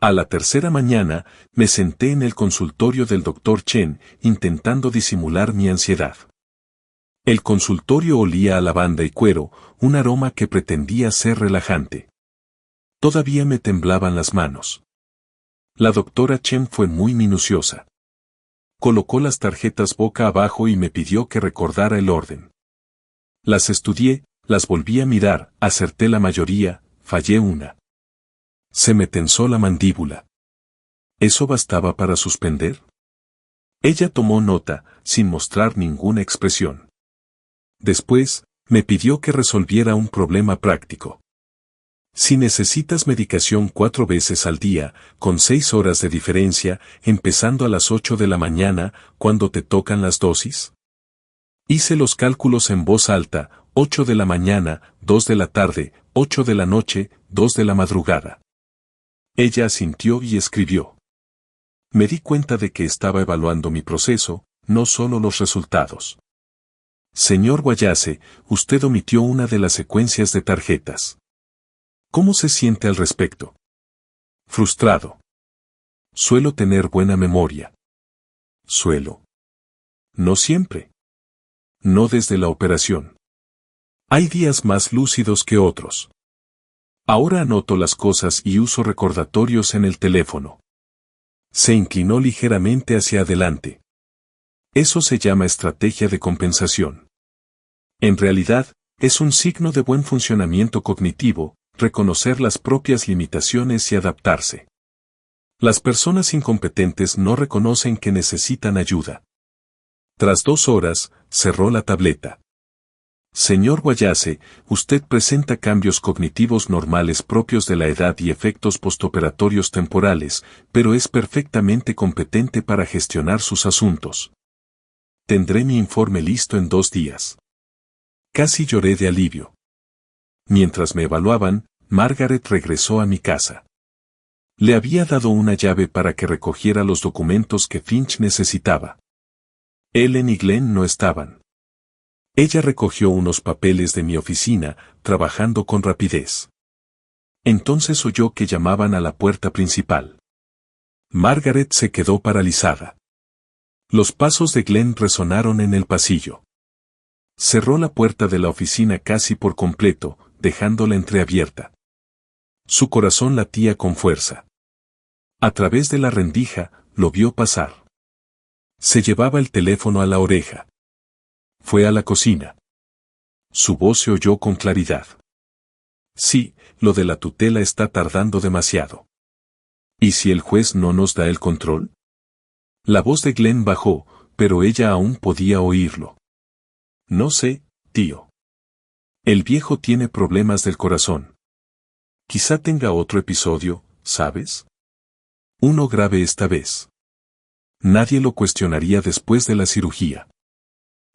A la tercera mañana, me senté en el consultorio del doctor Chen, intentando disimular mi ansiedad. El consultorio olía a lavanda y cuero, un aroma que pretendía ser relajante. Todavía me temblaban las manos. La doctora Chen fue muy minuciosa. Colocó las tarjetas boca abajo y me pidió que recordara el orden. Las estudié, las volví a mirar, acerté la mayoría, fallé una. Se me tensó la mandíbula. ¿Eso bastaba para suspender? Ella tomó nota, sin mostrar ninguna expresión. Después, me pidió que resolviera un problema práctico. Si necesitas medicación 4 veces al día, con 6 horas de diferencia, empezando a las 8 de la mañana, cuando te tocan las dosis. Hice los cálculos en voz alta, 8 de la mañana, 2 de la tarde, 8 de la noche, 2 de la madrugada. Ella asintió y escribió. Me di cuenta de que estaba evaluando mi proceso, no solo los resultados. Señor Guayase, usted omitió una de las secuencias de tarjetas. ¿Cómo se siente al respecto? Frustrado. Suelo tener buena memoria. Suelo. No siempre. No desde la operación. Hay días más lúcidos que otros. Ahora anoto las cosas y uso recordatorios en el teléfono. Se inclinó ligeramente hacia adelante. Eso se llama estrategia de compensación. En realidad, es un signo de buen funcionamiento cognitivo, reconocer las propias limitaciones y adaptarse. Las personas incompetentes no reconocen que necesitan ayuda. Tras 2 horas, cerró la tableta. Señor Guayase, usted presenta cambios cognitivos normales propios de la edad y efectos postoperatorios temporales, pero es perfectamente competente para gestionar sus asuntos. Tendré mi informe listo en 2 días. Casi lloré de alivio. Mientras me evaluaban, Margaret regresó a mi casa. Le había dado una llave para que recogiera los documentos que Finch necesitaba. Ellen y Glenn no estaban. Ella recogió unos papeles de mi oficina, trabajando con rapidez. Entonces oyó que llamaban a la puerta principal. Margaret se quedó paralizada. Los pasos de Glenn resonaron en el pasillo. Cerró la puerta de la oficina casi por completo, dejándola entreabierta. Su corazón latía con fuerza. A través de la rendija, lo vio pasar. Se llevaba el teléfono a la oreja. Fue a la cocina. Su voz se oyó con claridad. Sí, lo de la tutela está tardando demasiado. ¿Y si el juez no nos da el control? La voz de Glenn bajó, pero ella aún podía oírlo. No sé, tío. El viejo tiene problemas del corazón. Quizá tenga otro episodio, ¿sabes? Uno grave esta vez. Nadie lo cuestionaría después de la cirugía.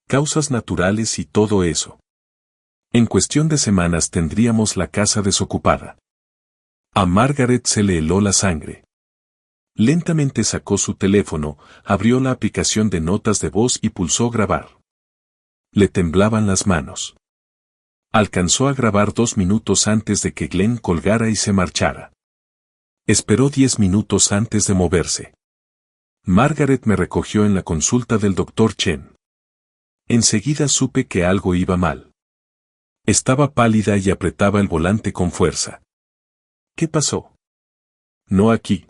Causas naturales y todo eso. En cuestión de semanas tendríamos la casa desocupada. A Margaret se le heló la sangre. Lentamente sacó su teléfono, abrió la aplicación de notas de voz y pulsó grabar. Le temblaban las manos. Alcanzó a grabar 2 minutos antes de que Glenn colgara y se marchara. Esperó 10 minutos antes de moverse. Margaret me recogió en la consulta del Dr. Chen. Enseguida supe que algo iba mal. Estaba pálida y apretaba el volante con fuerza. ¿Qué pasó? No aquí.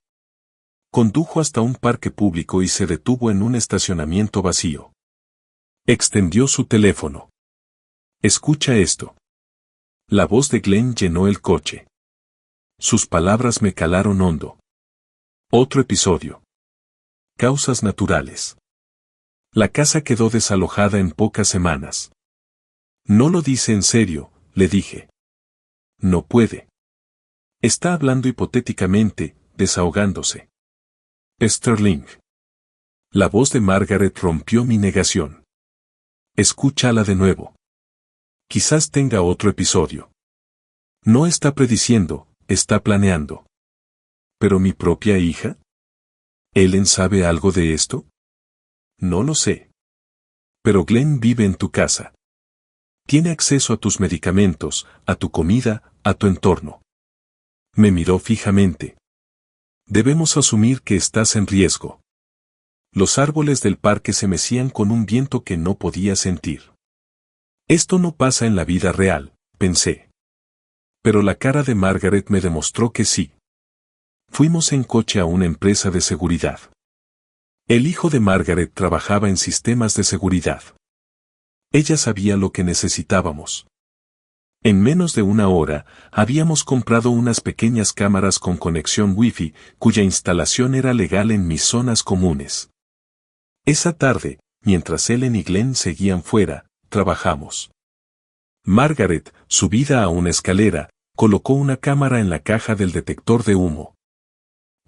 Condujo hasta un parque público y se detuvo en un estacionamiento vacío. Extendió su teléfono. Escucha esto. La voz de Glenn llenó el coche. Sus palabras me calaron hondo. Otro episodio. Causas naturales. La casa quedó desalojada en pocas semanas. No lo dice en serio, le dije. No puede. Está hablando hipotéticamente, desahogándose. Sterling. La voz de Margaret rompió mi negación. Escúchala de nuevo. Quizás tenga otro episodio. No está prediciendo, está planeando. ¿Pero mi propia hija? ¿Ellen sabe algo de esto? No lo sé. Pero Glenn vive en tu casa. Tiene acceso a tus medicamentos, a tu comida, a tu entorno. Me miró fijamente. Debemos asumir que estás en riesgo. Los árboles del parque se mecían con un viento que no podía sentir. Esto no pasa en la vida real, pensé. Pero la cara de Margaret me demostró que sí. Fuimos en coche a una empresa de seguridad. El hijo de Margaret trabajaba en sistemas de seguridad. Ella sabía lo que necesitábamos. En menos de 1 hora, habíamos comprado unas pequeñas cámaras con conexión Wi-Fi, cuya instalación era legal en mis zonas comunes. Esa tarde, mientras Ellen y Glenn seguían fuera, trabajamos. Margaret, subida a una escalera, colocó una cámara en la caja del detector de humo.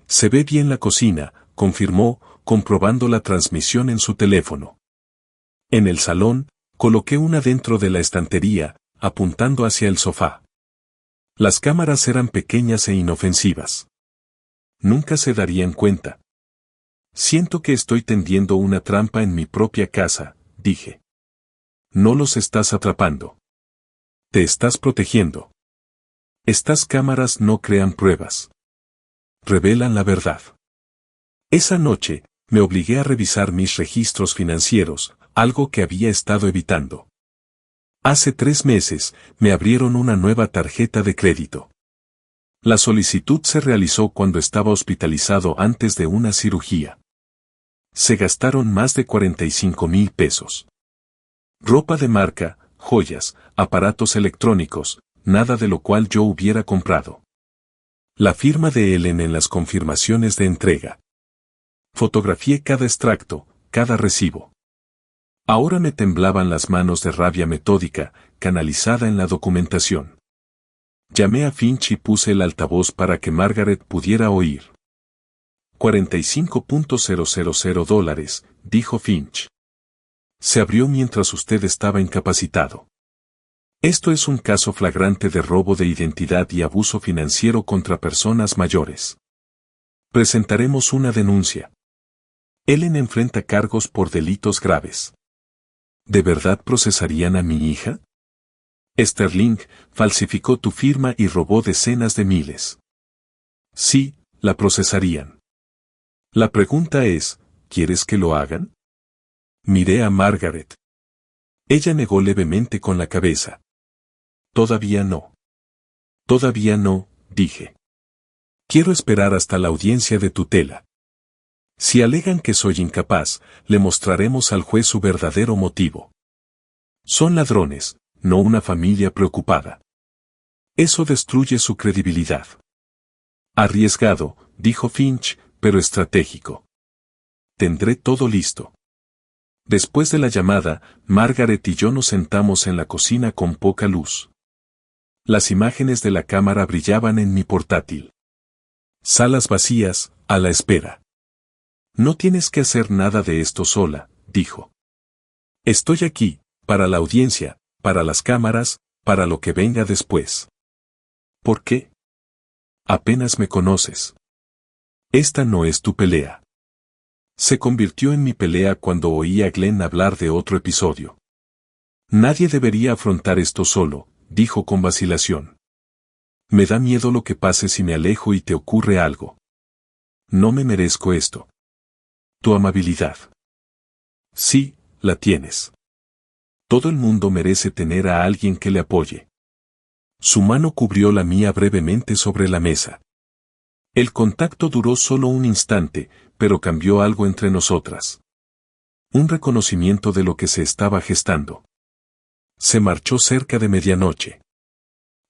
Se ve bien la cocina, confirmó, comprobando la transmisión en su teléfono. En el salón, coloqué una dentro de la estantería, apuntando hacia el sofá. Las cámaras eran pequeñas e inofensivas. Nunca se darían cuenta. Siento que estoy tendiendo una trampa en mi propia casa, dije. No los estás atrapando. Te estás protegiendo. Estas cámaras no crean pruebas. Revelan la verdad. Esa noche, me obligué a revisar mis registros financieros, algo que había estado evitando. Hace 3 meses, me abrieron una nueva tarjeta de crédito. La solicitud se realizó cuando estaba hospitalizado antes de una cirugía. Se gastaron más de 45,000 pesos. Ropa de marca, joyas, aparatos electrónicos, nada de lo cual yo hubiera comprado. La firma de Ellen en las confirmaciones de entrega. Fotografié cada extracto, cada recibo. Ahora me temblaban las manos de rabia metódica, canalizada en la documentación. Llamé a Finch y puse el altavoz para que Margaret pudiera oír. $45,000, dijo Finch. Se abrió mientras usted estaba incapacitado. Esto es un caso flagrante de robo de identidad y abuso financiero contra personas mayores. Presentaremos una denuncia. Ellen enfrenta cargos por delitos graves. ¿De verdad procesarían a mi hija? Sterling falsificó tu firma y robó decenas de miles. Sí, la procesarían. La pregunta es, ¿quieres que lo hagan? Miré a Margaret. Ella negó levemente con la cabeza. Todavía no. Todavía no, dije. Quiero esperar hasta la audiencia de tutela. Si alegan que soy incapaz, le mostraremos al juez su verdadero motivo. Son ladrones, no una familia preocupada. Eso destruye su credibilidad. Arriesgado, dijo Finch, pero estratégico. Tendré todo listo. Después de la llamada, Margaret y yo nos sentamos en la cocina con poca luz. Las imágenes de la cámara brillaban en mi portátil. Salas vacías, a la espera. No tienes que hacer nada de esto sola, dijo. Estoy aquí, para la audiencia, para las cámaras, para lo que venga después. ¿Por qué? Apenas me conoces. Esta no es tu pelea. Se convirtió en mi pelea cuando oí a Glenn hablar de otro episodio. Nadie debería afrontar esto solo, dijo con vacilación. Me da miedo lo que pase si me alejo y te ocurre algo. No me merezco esto. Tu amabilidad. Sí, la tienes. Todo el mundo merece tener a alguien que le apoye. Su mano cubrió la mía brevemente sobre la mesa. El contacto duró solo un instante, pero cambió algo entre nosotras. Un reconocimiento de lo que se estaba gestando. Se marchó cerca de medianoche.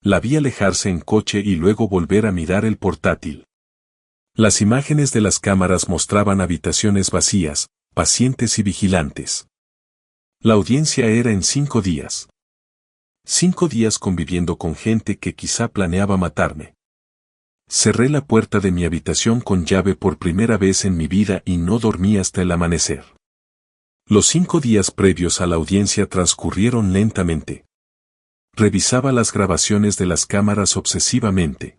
La vi alejarse en coche y luego volver a mirar el portátil. Las imágenes de las cámaras mostraban habitaciones vacías, pacientes y vigilantes. La audiencia era en 5 días. 5 días conviviendo con gente que quizá planeaba matarme. Cerré la puerta de mi habitación con llave por primera vez en mi vida y no dormí hasta el amanecer. Los 5 días previos a la audiencia transcurrieron lentamente. Revisaba las grabaciones de las cámaras obsesivamente.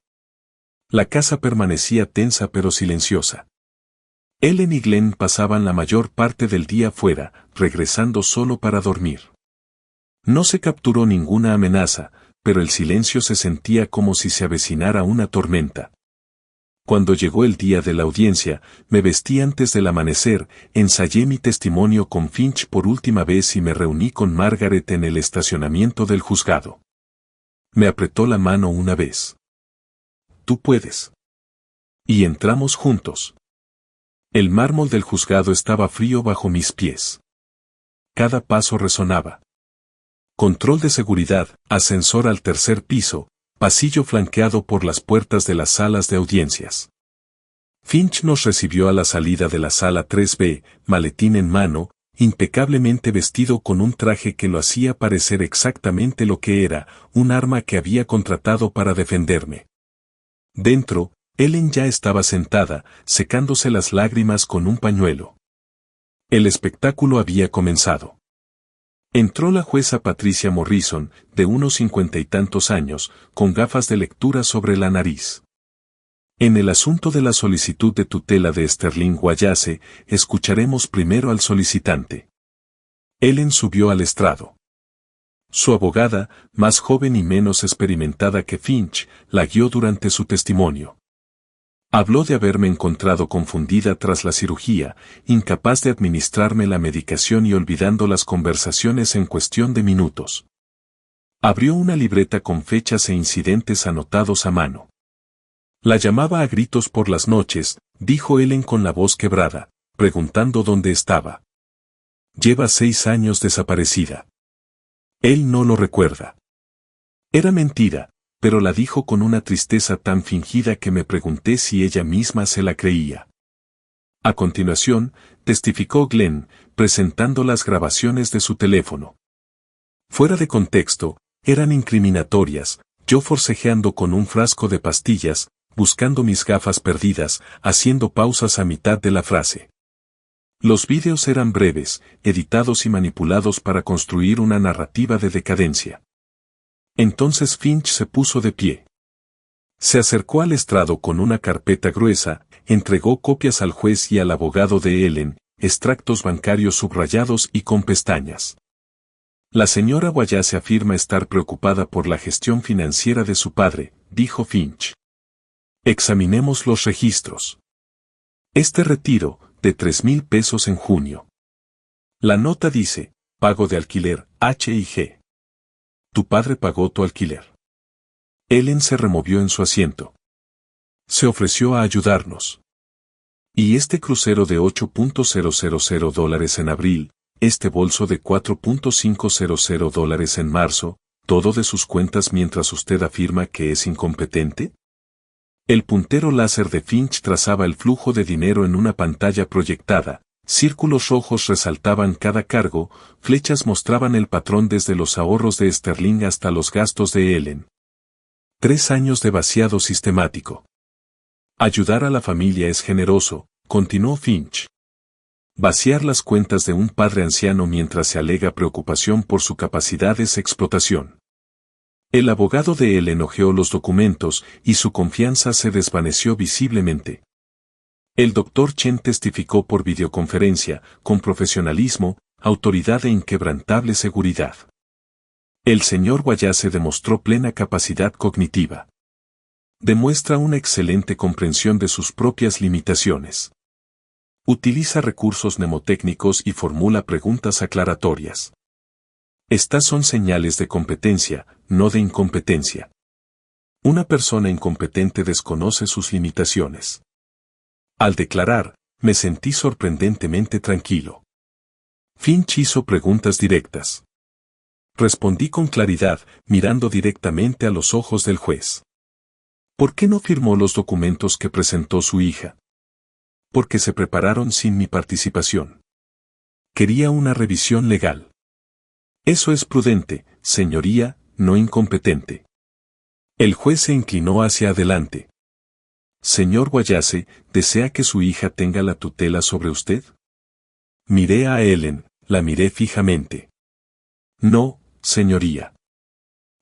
La casa permanecía tensa pero silenciosa. Ellen y Glenn pasaban la mayor parte del día fuera, regresando solo para dormir. No se capturó ninguna amenaza, pero el silencio se sentía como si se avecinara una tormenta. Cuando llegó el día de la audiencia, me vestí antes del amanecer, ensayé mi testimonio con Finch por última vez y me reuní con Margaret en el estacionamiento del juzgado. Me apretó la mano una vez. Tú puedes. Y entramos juntos. El mármol del juzgado estaba frío bajo mis pies. Cada paso resonaba. Control de seguridad, ascensor al 3er piso, pasillo flanqueado por las puertas de las salas de audiencias. Finch nos recibió a la salida de la sala 3B, maletín en mano, impecablemente vestido con un traje que lo hacía parecer exactamente lo que era, un arma que había contratado para defenderme. Dentro, Ellen ya estaba sentada, secándose las lágrimas con un pañuelo. El espectáculo había comenzado. Entró la jueza Patricia Morrison, de unos 50 y tantos años, con gafas de lectura sobre la nariz. En el asunto de la solicitud de tutela de Sterling Wallace, escucharemos primero al solicitante. Ellen subió al estrado. Su abogada, más joven y menos experimentada que Finch, la guió durante su testimonio. Habló de haberme encontrado confundida tras la cirugía, incapaz de administrarme la medicación y olvidando las conversaciones en cuestión de minutos. Abrió una libreta con fechas e incidentes anotados a mano. La llamaba a gritos por las noches, dijo Ellen con la voz quebrada, preguntando dónde estaba. Lleva 6 años desaparecida. Él no lo recuerda. Era mentira, pero la dijo con una tristeza tan fingida que me pregunté si ella misma se la creía. A continuación, testificó Glenn, presentando las grabaciones de su teléfono. Fuera de contexto, eran incriminatorias, yo forcejeando con un frasco de pastillas, buscando mis gafas perdidas, haciendo pausas a mitad de la frase. Los vídeos eran breves, editados y manipulados para construir una narrativa de decadencia. Entonces Finch se puso de pie. Se acercó al estrado con una carpeta gruesa, entregó copias al juez y al abogado de Ellen, extractos bancarios subrayados y con pestañas. La señora Wallace afirma estar preocupada por la gestión financiera de su padre, dijo Finch. Examinemos los registros. Este retiro, de 3,000 pesos en junio. La nota dice, pago de alquiler, H&G. Tu padre pagó tu alquiler. Ellen se removió en su asiento. Se ofreció a ayudarnos. Y este crucero de $8,000 en abril, este bolso de $4,500 en marzo, todo de sus cuentas mientras usted afirma que es incompetente. El puntero láser de Finch trazaba el flujo de dinero en una pantalla proyectada, círculos rojos resaltaban cada cargo, flechas mostraban el patrón desde los ahorros de Sterling hasta los gastos de Ellen. 3 años de vaciado sistemático. Ayudar a la familia es generoso, continuó Finch. Vaciar las cuentas de un padre anciano mientras se alega preocupación por su capacidad es explotación. El abogado de Ellen hojeó los documentos y su confianza se desvaneció visiblemente. El Dr. Chen testificó por videoconferencia, con profesionalismo, autoridad e inquebrantable seguridad. El señor Wallace demostró plena capacidad cognitiva. Demuestra una excelente comprensión de sus propias limitaciones. Utiliza recursos mnemotécnicos y formula preguntas aclaratorias. Estas son señales de competencia, no de incompetencia. Una persona incompetente desconoce sus limitaciones. Al declarar, me sentí sorprendentemente tranquilo. Finch hizo preguntas directas. Respondí con claridad, mirando directamente a los ojos del juez. ¿Por qué no firmó los documentos que presentó su hija? Porque se prepararon sin mi participación. Quería una revisión legal. Eso es prudente, señoría, no incompetente. El juez se inclinó hacia adelante. Señor Wallace, ¿desea que su hija tenga la tutela sobre usted? Miré a Ellen, la miré fijamente. No, señoría.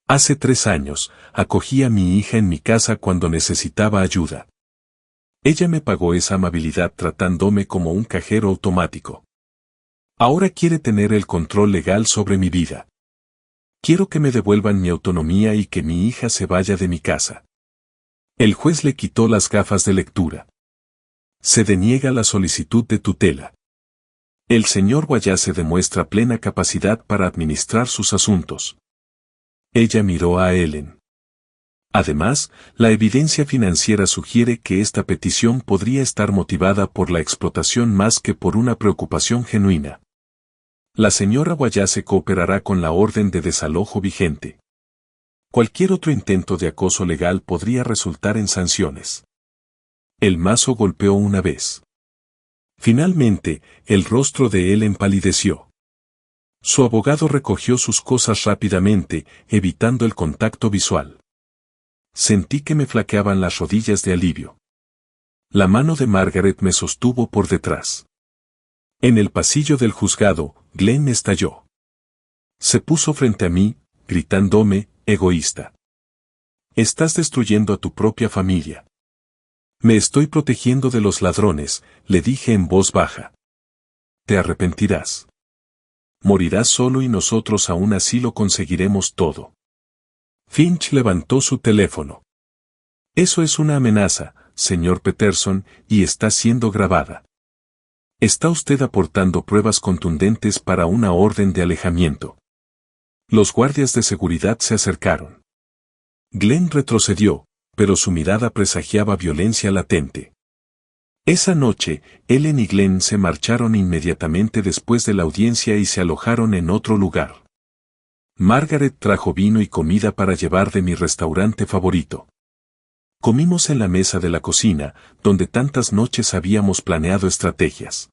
Hace 3 años, acogí a mi hija en mi casa cuando necesitaba ayuda. Ella me pagó esa amabilidad tratándome como un cajero automático. Ahora quiere tener el control legal sobre mi vida. Quiero que me devuelvan mi autonomía y que mi hija se vaya de mi casa. El juez le quitó las gafas de lectura. Se deniega la solicitud de tutela. El señor Wallace demuestra plena capacidad para administrar sus asuntos. Ella miró a Ellen. Además, la evidencia financiera sugiere que esta petición podría estar motivada por la explotación más que por una preocupación genuina. La señora Wallace cooperará con la orden de desalojo vigente. Cualquier otro intento de acoso legal podría resultar en sanciones. El mazo golpeó una vez. Finalmente, el rostro de él empalideció. Su abogado recogió sus cosas rápidamente, evitando el contacto visual. Sentí que me flaqueaban las rodillas de alivio. La mano de Margaret me sostuvo por detrás. En el pasillo del juzgado, Glenn estalló. Se puso frente a mí, gritándome, egoísta. Estás destruyendo a tu propia familia. Me estoy protegiendo de los ladrones, le dije en voz baja. Te arrepentirás. Morirás solo y nosotros aún así lo conseguiremos todo. Finch levantó su teléfono. Eso es una amenaza, señor Peterson, y está siendo grabada. Está usted aportando pruebas contundentes para una orden de alejamiento. Los guardias de seguridad se acercaron. Glenn retrocedió, pero su mirada presagiaba violencia latente. Esa noche, Ellen y Glenn se marcharon inmediatamente después de la audiencia y se alojaron en otro lugar. Margaret trajo vino y comida para llevar de mi restaurante favorito. Comimos en la mesa de la cocina, donde tantas noches habíamos planeado estrategias.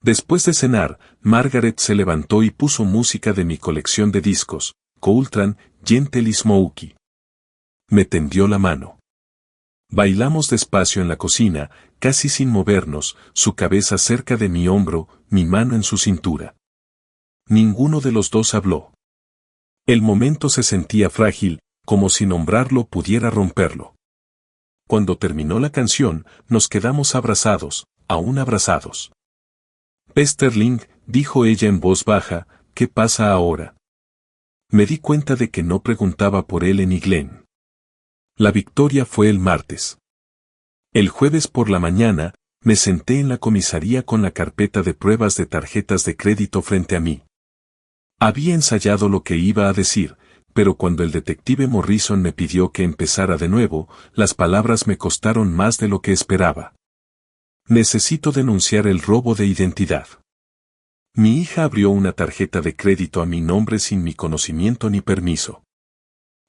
Después de cenar, Margaret se levantó y puso música de mi colección de discos, Coltrane, Gentle y Smokey. Me tendió la mano. Bailamos despacio en la cocina, casi sin movernos, su cabeza cerca de mi hombro, mi mano en su cintura. Ninguno de los dos habló. El momento se sentía frágil, como si nombrarlo pudiera romperlo. Cuando terminó la canción, nos quedamos abrazados, aún abrazados. Pesterling, dijo ella en voz baja, ¿qué pasa ahora? Me di cuenta de que no preguntaba por Ellen y Glenn. La victoria fue el martes. El jueves por la mañana, me senté en la comisaría con la carpeta de pruebas de tarjetas de crédito frente a mí. Había ensayado lo que iba a decir, pero cuando el detective Morrison me pidió que empezara de nuevo, las palabras me costaron más de lo que esperaba. Necesito denunciar el robo de identidad. Mi hija abrió una tarjeta de crédito a mi nombre sin mi conocimiento ni permiso.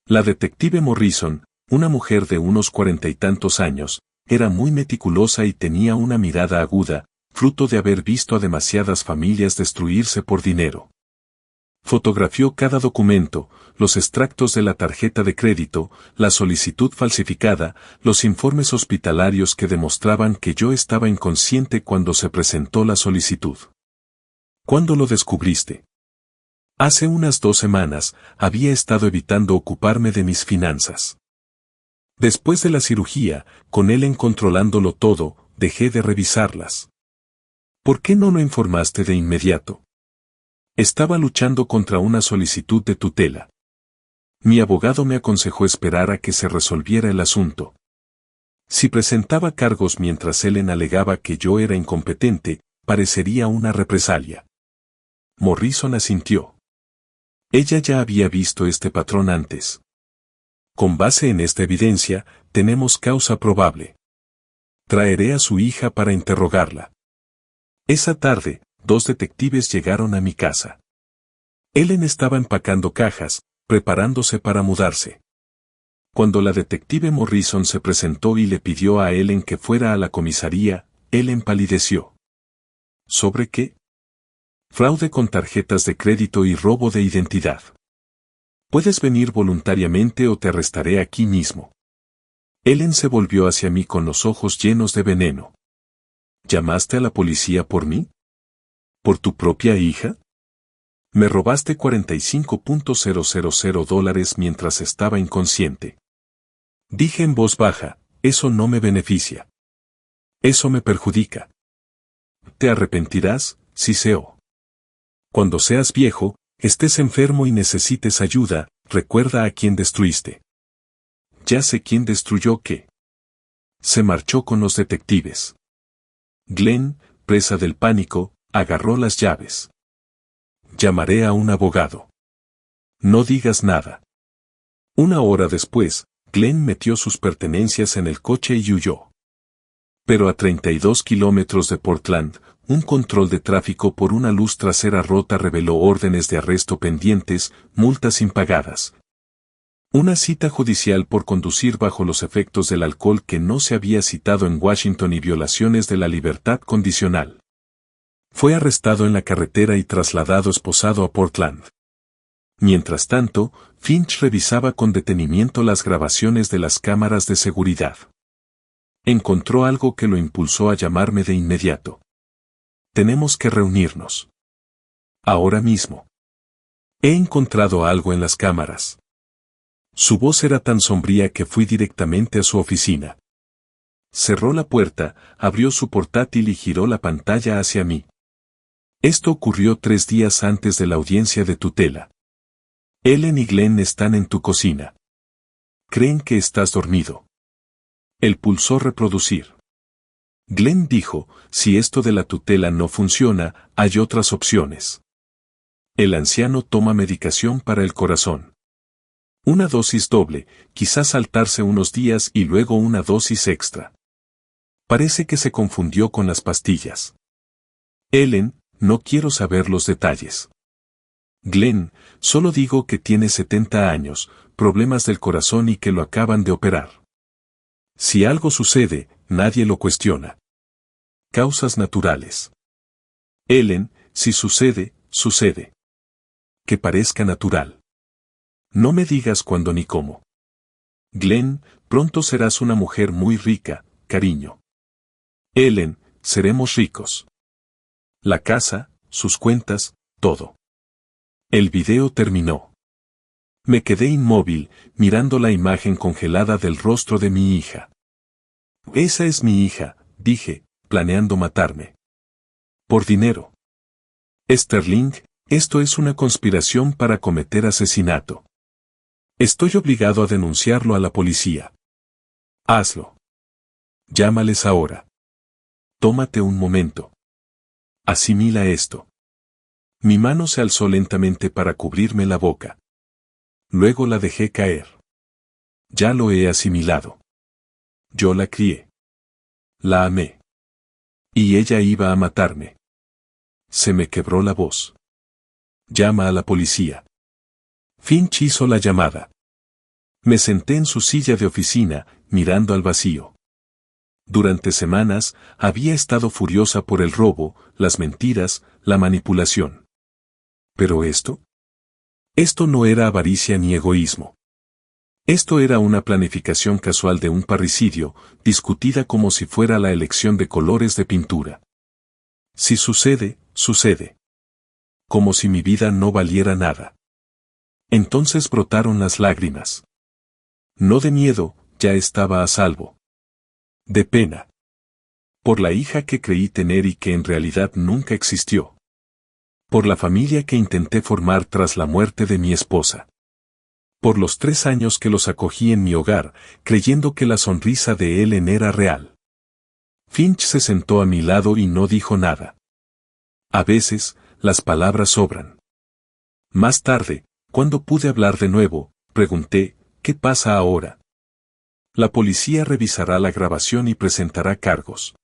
La detective Morrison, una mujer de unos 40 y tantos años, era muy meticulosa y tenía una mirada aguda, fruto de haber visto a demasiadas familias destruirse por dinero. Fotografió cada documento, los extractos de la tarjeta de crédito, la solicitud falsificada, los informes hospitalarios que demostraban que yo estaba inconsciente cuando se presentó la solicitud. ¿Cuándo lo descubriste? Hace unas 2 semanas, había estado evitando ocuparme de mis finanzas. Después de la cirugía, con Ellen controlándolo todo, dejé de revisarlas. ¿Por qué no lo informaste de inmediato? Estaba luchando contra una solicitud de tutela. Mi abogado me aconsejó esperar a que se resolviera el asunto. Si presentaba cargos mientras Ellen alegaba que yo era incompetente, parecería una represalia. Morrison asintió. Ella ya había visto este patrón antes. Con base en esta evidencia, tenemos causa probable. Traeré a su hija para interrogarla. Esa tarde, 2 detectives llegaron a mi casa. Ellen estaba empacando cajas, preparándose para mudarse. Cuando la detective Morrison se presentó y le pidió a Ellen que fuera a la comisaría, Ellen palideció. ¿Sobre qué? Fraude con tarjetas de crédito y robo de identidad. Puedes venir voluntariamente o te arrestaré aquí mismo. Ellen se volvió hacia mí con los ojos llenos de veneno. ¿Llamaste a la policía por mí? ¿Por tu propia hija? Me robaste $45,000 mientras estaba inconsciente. Dije en voz baja, eso no me beneficia. Eso me perjudica. Te arrepentirás, Ciseo. Cuando seas viejo, estés enfermo y necesites ayuda, recuerda a quién destruiste. Ya sé quién destruyó qué. Se marchó con los detectives. Glenn, presa del pánico, agarró las llaves. Llamaré a un abogado. No digas nada. 1 hora después, Glenn metió sus pertenencias en el coche y huyó. Pero a 32 kilómetros de Portland, un control de tráfico por una luz trasera rota reveló órdenes de arresto pendientes, multas impagadas. Una cita judicial por conducir bajo los efectos del alcohol que no se había citado en Washington y violaciones de la libertad condicional. Fue arrestado en la carretera y trasladado esposado a Portland. Mientras tanto, Finch revisaba con detenimiento las grabaciones de las cámaras de seguridad. Encontró algo que lo impulsó a llamarme de inmediato. Tenemos que reunirnos. Ahora mismo. He encontrado algo en las cámaras. Su voz era tan sombría que fui directamente a su oficina. Cerró la puerta, abrió su portátil y giró la pantalla hacia mí. Esto ocurrió 3 días antes de la audiencia de tutela. Ellen y Glenn están en tu cocina. Creen que estás dormido. Él pulsó reproducir. Glenn dijo, si esto de la tutela no funciona, hay otras opciones. El anciano toma medicación para el corazón. Una dosis doble, quizás saltarse unos días y luego una dosis extra. Parece que se confundió con las pastillas. Ellen, no quiero saber los detalles. Glenn, solo digo que tiene 70 años, problemas del corazón y que lo acaban de operar. Si algo sucede, nadie lo cuestiona. Causas naturales. Ellen, si sucede, sucede. Que parezca natural. No me digas cuándo ni cómo. Glenn, pronto serás una mujer muy rica, cariño. Ellen, seremos ricos. La casa, sus cuentas, todo. El video terminó. Me quedé inmóvil, mirando la imagen congelada del rostro de mi hija. Esa es mi hija, dije, planeando matarme. Por dinero. Sterling, esto es una conspiración para cometer asesinato. Estoy obligado a denunciarlo a la policía. Hazlo. Llámales ahora. Tómate un momento. Asimila esto. Mi mano se alzó lentamente para cubrirme la boca. Luego la dejé caer. Ya lo he asimilado. Yo la crié. La amé. Y ella iba a matarme. Se me quebró la voz. Llama a la policía. Finch hizo la llamada. Me senté en su silla de oficina, mirando al vacío. Durante semanas, había estado furiosa por el robo, las mentiras, la manipulación. ¿Pero esto? Esto no era avaricia ni egoísmo. Esto era una planificación casual de un parricidio, discutida como si fuera la elección de colores de pintura. Si sucede, sucede. Como si mi vida no valiera nada. Entonces brotaron las lágrimas. No de miedo, ya estaba a salvo. De pena. Por la hija que creí tener y que en realidad nunca existió. Por la familia que intenté formar tras la muerte de mi esposa. Por los 3 años que los acogí en mi hogar, creyendo que la sonrisa de Ellen era real. Finch se sentó a mi lado y no dijo nada. A veces, las palabras sobran. Más tarde, cuando pude hablar de nuevo, pregunté, ¿qué pasa ahora? La policía revisará la grabación y presentará cargos.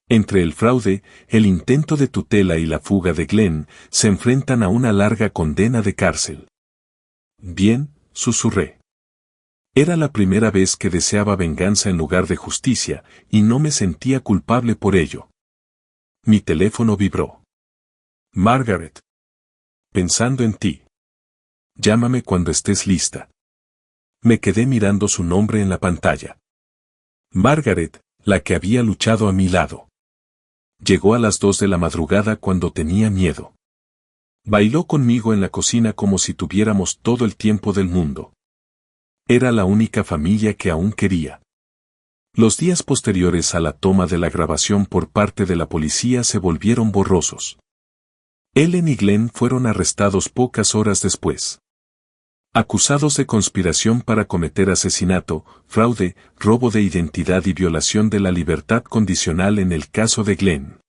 Entre el fraude, el intento de tutela y la fuga de Glenn, se enfrentan a una larga condena de cárcel. Bien, susurré. Era la primera vez que deseaba venganza en lugar de justicia, y no me sentía culpable por ello. Mi teléfono vibró. Margaret. Pensando en ti. Llámame cuando estés lista. Me quedé mirando su nombre en la pantalla. Margaret, la que había luchado a mi lado. Llegó a las 2 de la madrugada cuando tenía miedo. Bailó conmigo en la cocina como si tuviéramos todo el tiempo del mundo. Era la única familia que aún quería. Los días posteriores a la toma de la grabación por parte de la policía se volvieron borrosos. Ellen y Glenn fueron arrestados pocas horas después. Acusados de conspiración para cometer asesinato, fraude, robo de identidad y violación de la libertad condicional en el caso de Glenn.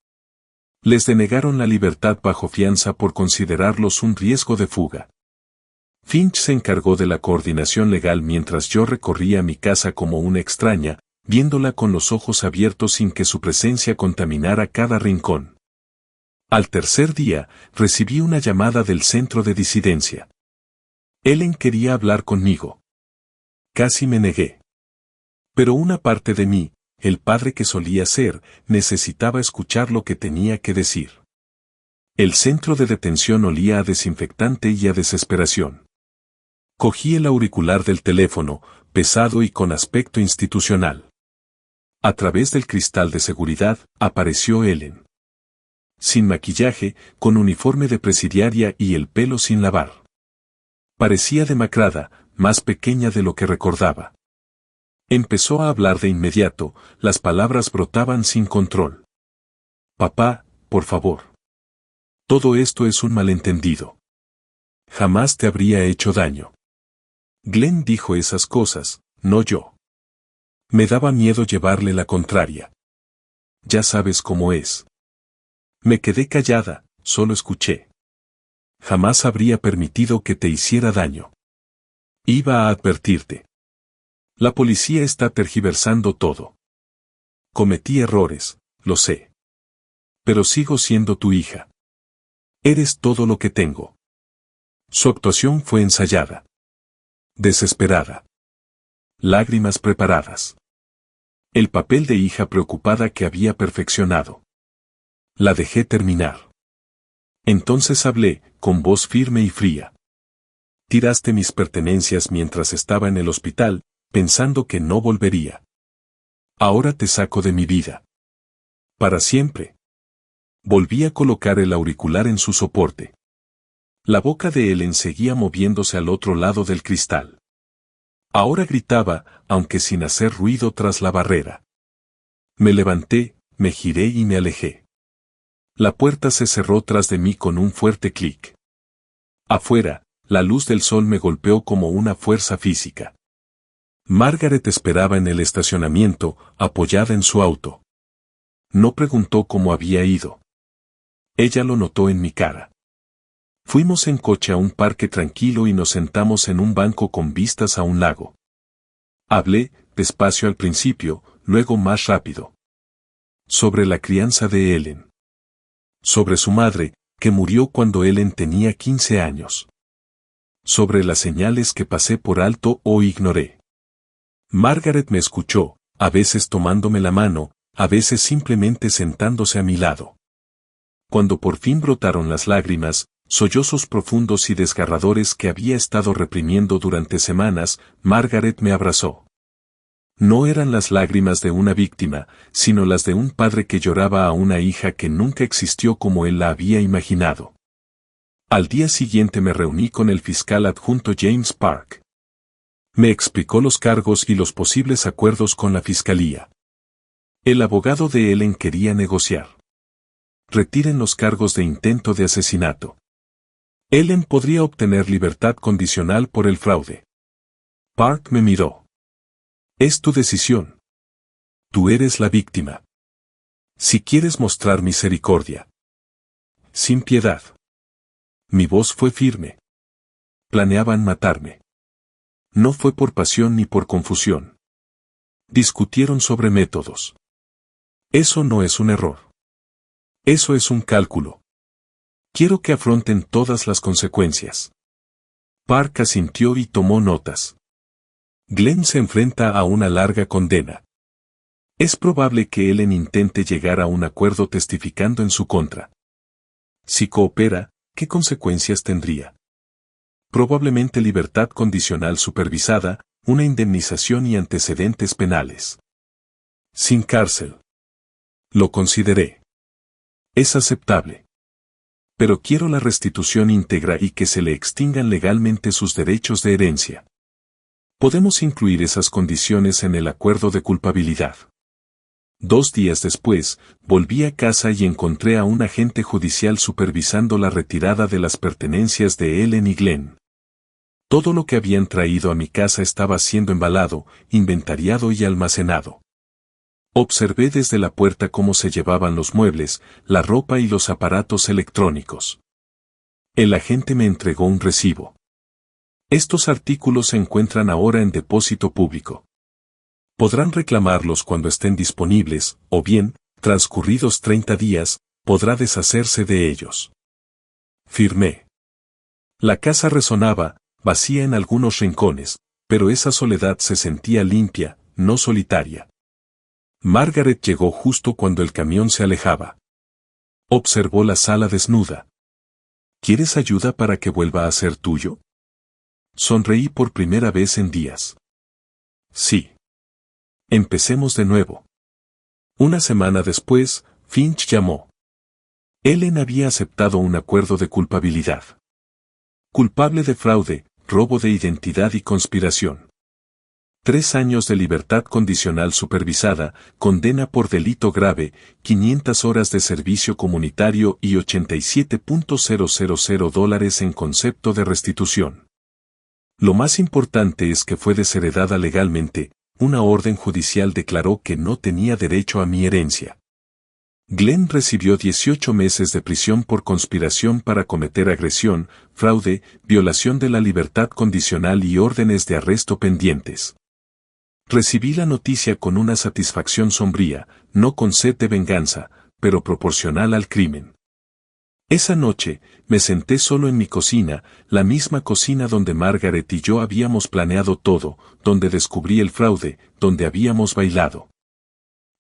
Les denegaron la libertad bajo fianza por considerarlos un riesgo de fuga. Finch se encargó de la coordinación legal mientras yo recorría mi casa como una extraña, viéndola con los ojos abiertos sin que su presencia contaminara cada rincón. Al tercer día, recibí una llamada del centro de disidencia. Ellen quería hablar conmigo. Casi me negué. Pero una parte de mí, el padre que solía ser, necesitaba escuchar lo que tenía que decir. El centro de detención olía a desinfectante y a desesperación. Cogí el auricular del teléfono, pesado y con aspecto institucional. A través del cristal de seguridad, apareció Ellen. Sin maquillaje, con uniforme de presidiaria y el pelo sin lavar. Parecía demacrada, más pequeña de lo que recordaba. Empezó a hablar de inmediato, las palabras brotaban sin control. Papá, por favor. Todo esto es un malentendido. Jamás te habría hecho daño. Glenn dijo esas cosas, no yo. Me daba miedo llevarle la contraria. Ya sabes cómo es. Me quedé callada, solo escuché. Jamás habría permitido que te hiciera daño. Iba a advertirte. La policía está tergiversando todo. Cometí errores, lo sé. Pero sigo siendo tu hija. Eres todo lo que tengo. Su actuación fue ensayada. Desesperada. Lágrimas preparadas. El papel de hija preocupada que había perfeccionado. La dejé terminar. Entonces hablé, con voz firme y fría. Tiraste mis pertenencias mientras estaba en el hospital, pensando que no volvería. Ahora te saco de mi vida. Para siempre. Volví a colocar el auricular en su soporte. La boca de Ellen seguía moviéndose al otro lado del cristal. Ahora gritaba, aunque sin hacer ruido tras la barrera. Me levanté, me giré y me alejé. La puerta se cerró tras de mí con un fuerte clic. Afuera, la luz del sol me golpeó como una fuerza física. Margaret esperaba en el estacionamiento, apoyada en su auto. No preguntó cómo había ido. Ella lo notó en mi cara. Fuimos en coche a un parque tranquilo y nos sentamos en un banco con vistas a un lago. Hablé, despacio al principio, luego más rápido. Sobre la crianza de Ellen. Sobre su madre, que murió cuando Ellen tenía 15 años. Sobre las señales que pasé por alto o ignoré. Margaret me escuchó, a veces tomándome la mano, a veces simplemente sentándose a mi lado. Cuando por fin brotaron las lágrimas, sollozos profundos y desgarradores que había estado reprimiendo durante semanas, Margaret me abrazó. No eran las lágrimas de una víctima, sino las de un padre que lloraba a una hija que nunca existió como él la había imaginado. Al día siguiente me reuní con el fiscal adjunto James Park. Me explicó los cargos y los posibles acuerdos con la fiscalía. El abogado de Ellen quería negociar. Retiren los cargos de intento de asesinato. Ellen podría obtener libertad condicional por el fraude. Park me miró. Es tu decisión. Tú eres la víctima. Si quieres mostrar misericordia. Sin piedad. Mi voz fue firme. Planeaban matarme. No fue por pasión ni por confusión. Discutieron sobre métodos. Eso no es un error. Eso es un cálculo. Quiero que afronten todas las consecuencias. Park asintió y tomó notas. Glenn se enfrenta a una larga condena. Es probable que Ellen intente llegar a un acuerdo testificando en su contra. Si coopera, ¿qué consecuencias tendría? Probablemente libertad condicional supervisada, una indemnización y antecedentes penales. Sin cárcel. Lo consideré. Es aceptable. Pero quiero la restitución íntegra y que se le extingan legalmente sus derechos de herencia. Podemos incluir esas condiciones en el acuerdo de culpabilidad. 2 días después, volví a casa y encontré a un agente judicial supervisando la retirada de las pertenencias de Ellen y Glenn. Todo lo que habían traído a mi casa estaba siendo embalado, inventariado y almacenado. Observé desde la puerta cómo se llevaban los muebles, la ropa y los aparatos electrónicos. El agente me entregó un recibo. Estos artículos se encuentran ahora en depósito público. Podrán reclamarlos cuando estén disponibles, o bien, transcurridos 30 días, podrá deshacerse de ellos. Firmé. La casa resonaba, vacía en algunos rincones, Pero esa soledad se sentía limpia, no solitaria. Margaret llegó justo cuando el camión se alejaba. Observó la sala desnuda. ¿Quieres ayuda para que vuelva a ser tuyo? Sonreí por primera vez en días. Sí. Empecemos de nuevo. Una semana después, Finch llamó. Ellen había aceptado un acuerdo de culpabilidad. Culpable de fraude, robo de identidad y conspiración. 3 años de libertad condicional supervisada, condena por delito grave, 500 horas de servicio comunitario y $87,000 en concepto de restitución. Lo más importante es que fue desheredada legalmente, una orden judicial declaró que no tenía derecho a mi herencia. Glenn recibió 18 meses de prisión por conspiración para cometer agresión, fraude, violación de la libertad condicional y órdenes de arresto pendientes. Recibí la noticia con una satisfacción sombría, no con sed de venganza, pero proporcional al crimen. Esa noche, me senté solo en mi cocina, la misma cocina donde Margaret y yo habíamos planeado todo, donde descubrí el fraude, donde habíamos bailado.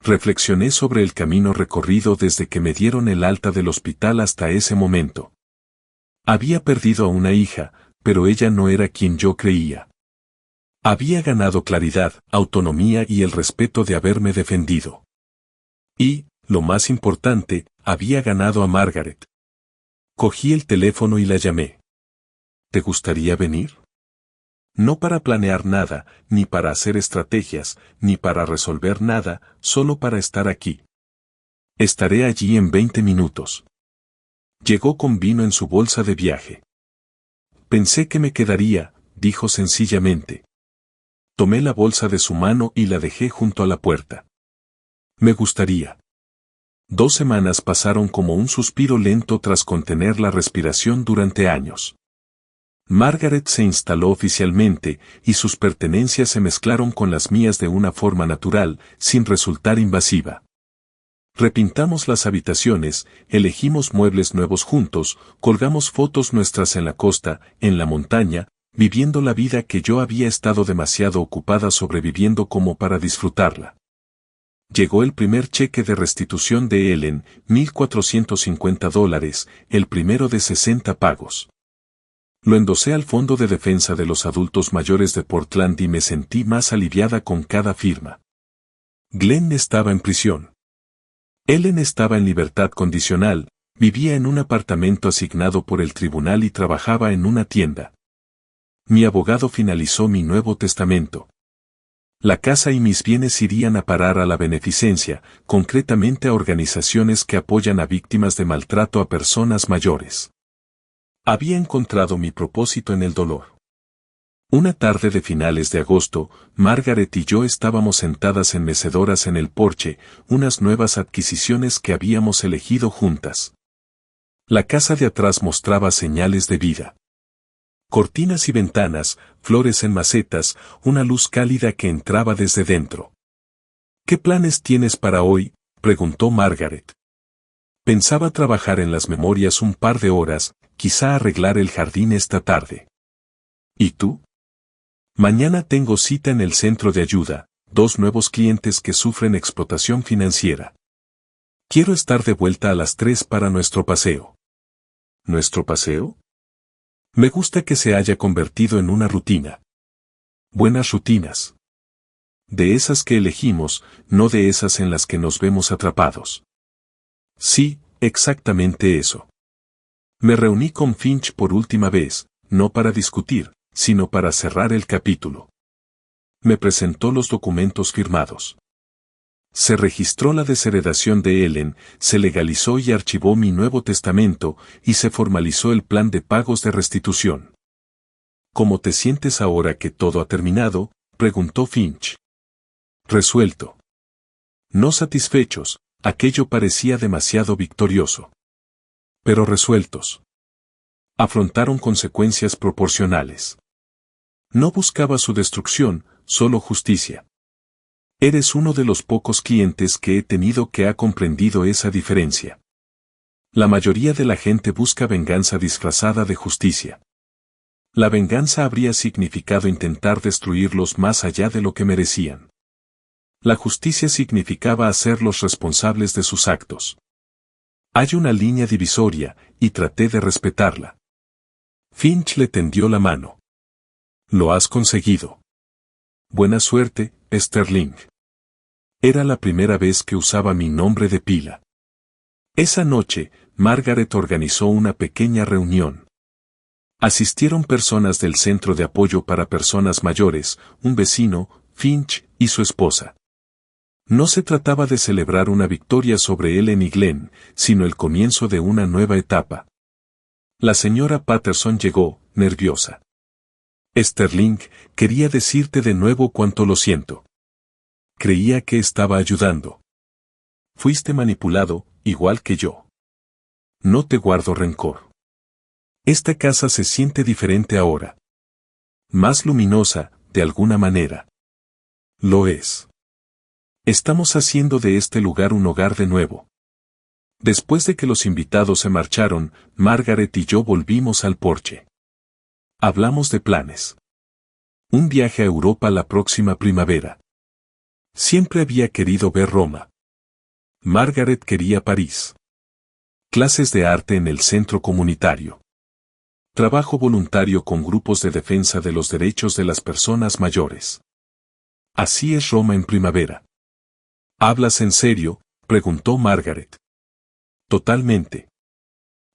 Reflexioné sobre el camino recorrido desde que me dieron el alta del hospital hasta ese momento. Había perdido a una hija, pero ella no era quien yo creía. Había ganado claridad, autonomía y el respeto de haberme defendido. Y, lo más importante, había ganado a Margaret. Cogí el teléfono y la llamé. ¿Te gustaría venir? No para planear nada, ni para hacer estrategias, ni para resolver nada, solo para estar aquí. Estaré allí en 20 minutos. Llegó con vino en su bolsa de viaje. Pensé que me quedaría, dijo sencillamente. Tomé la bolsa de su mano y la dejé junto a la puerta. Me gustaría. 2 semanas pasaron como un suspiro lento tras contener la respiración durante años. Margaret se instaló oficialmente, y sus pertenencias se mezclaron con las mías de una forma natural, sin resultar invasiva. Repintamos las habitaciones, elegimos muebles nuevos juntos, colgamos fotos nuestras en la costa, en la montaña, viviendo la vida que yo había estado demasiado ocupada sobreviviendo como para disfrutarla. Llegó el primer cheque de restitución de Ellen, $1,450, el primero de 60 pagos. Lo endosé al Fondo de Defensa de los Adultos Mayores de Portland y me sentí más aliviada con cada firma. Glenn estaba en prisión. Ellen estaba en libertad condicional, vivía en un apartamento asignado por el tribunal y trabajaba en una tienda. Mi abogado finalizó mi nuevo testamento. La casa y mis bienes irían a parar a la beneficencia, concretamente a organizaciones que apoyan a víctimas de maltrato a personas mayores. Había encontrado mi propósito en el dolor. Una tarde de finales de agosto, Margaret y yo estábamos sentadas en mecedoras en el porche, unas nuevas adquisiciones que habíamos elegido juntas. La casa de atrás mostraba señales de vida. Cortinas y ventanas, flores en macetas, una luz cálida que entraba desde dentro. ¿Qué planes tienes para hoy?, preguntó Margaret. Pensaba trabajar en las memorias un par de horas, quizá arreglar el jardín esta tarde. ¿Y tú? Mañana tengo cita en el centro de ayuda, 2 nuevos clientes que sufren explotación financiera. Quiero estar de vuelta a las 3 para nuestro paseo. ¿Nuestro paseo? Me gusta que se haya convertido en una rutina. Buenas rutinas. De esas que elegimos, no de esas en las que nos vemos atrapados. Sí, exactamente eso. Me reuní con Finch por última vez, no para discutir, sino para cerrar el capítulo. Me presentó los documentos firmados. Se registró la desheredación de Ellen, se legalizó y archivó mi Nuevo Testamento, y se formalizó el plan de pagos de restitución. ¿Cómo te sientes ahora que todo ha terminado?, preguntó Finch. Resuelto. No satisfechos, aquello parecía demasiado victorioso. Pero resueltos. Afrontaron consecuencias proporcionales. No buscaba su destrucción, solo justicia. Eres uno de los pocos clientes que he tenido que ha comprendido esa diferencia. La mayoría de la gente busca venganza disfrazada de justicia. La venganza habría significado intentar destruirlos más allá de lo que merecían. La justicia significaba hacerlos responsables de sus actos. Hay una línea divisoria, y traté de respetarla. Finch le tendió la mano. Lo has conseguido. Buena suerte, Sterling. Era la primera vez que usaba mi nombre de pila. Esa noche, Margaret organizó una pequeña reunión. Asistieron personas del Centro de Apoyo para Personas Mayores, un vecino, Finch, y su esposa. No se trataba de celebrar una victoria sobre Ellen y Glenn, sino el comienzo de una nueva etapa. La señora Patterson llegó, nerviosa. Sterling, quería decirte de nuevo cuánto lo siento. Creía que estaba ayudando. Fuiste manipulado, igual que yo. No te guardo rencor. Esta casa se siente diferente ahora. Más luminosa, de alguna manera. Lo es. Estamos haciendo de este lugar un hogar de nuevo. Después de que los invitados se marcharon, Margaret y yo volvimos al porche. Hablamos de planes. Un viaje a Europa la próxima primavera. Siempre había querido ver Roma. Margaret quería París. Clases de arte en el centro comunitario. Trabajo voluntario con grupos de defensa de los derechos de las personas mayores. Así es Roma en primavera. ¿Hablas en serio?, preguntó Margaret. Totalmente.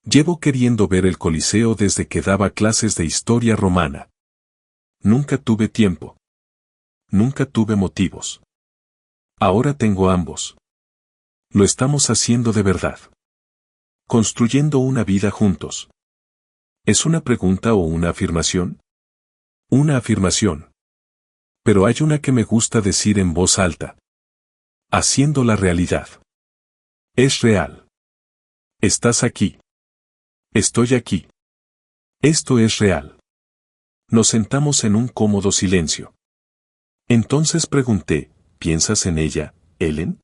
Llevo queriendo ver el Coliseo desde que daba clases de historia romana. Nunca tuve tiempo. Nunca tuve motivos. Ahora tengo ambos. Lo estamos haciendo de verdad. Construyendo una vida juntos. ¿Es una pregunta o una afirmación? Una afirmación. Pero hay una que me gusta decir en voz alta. Haciendo la realidad. Es real. Estás aquí. Estoy aquí. Esto es real. Nos sentamos en un cómodo silencio. Entonces pregunté, ¿piensas en ella, Ellen?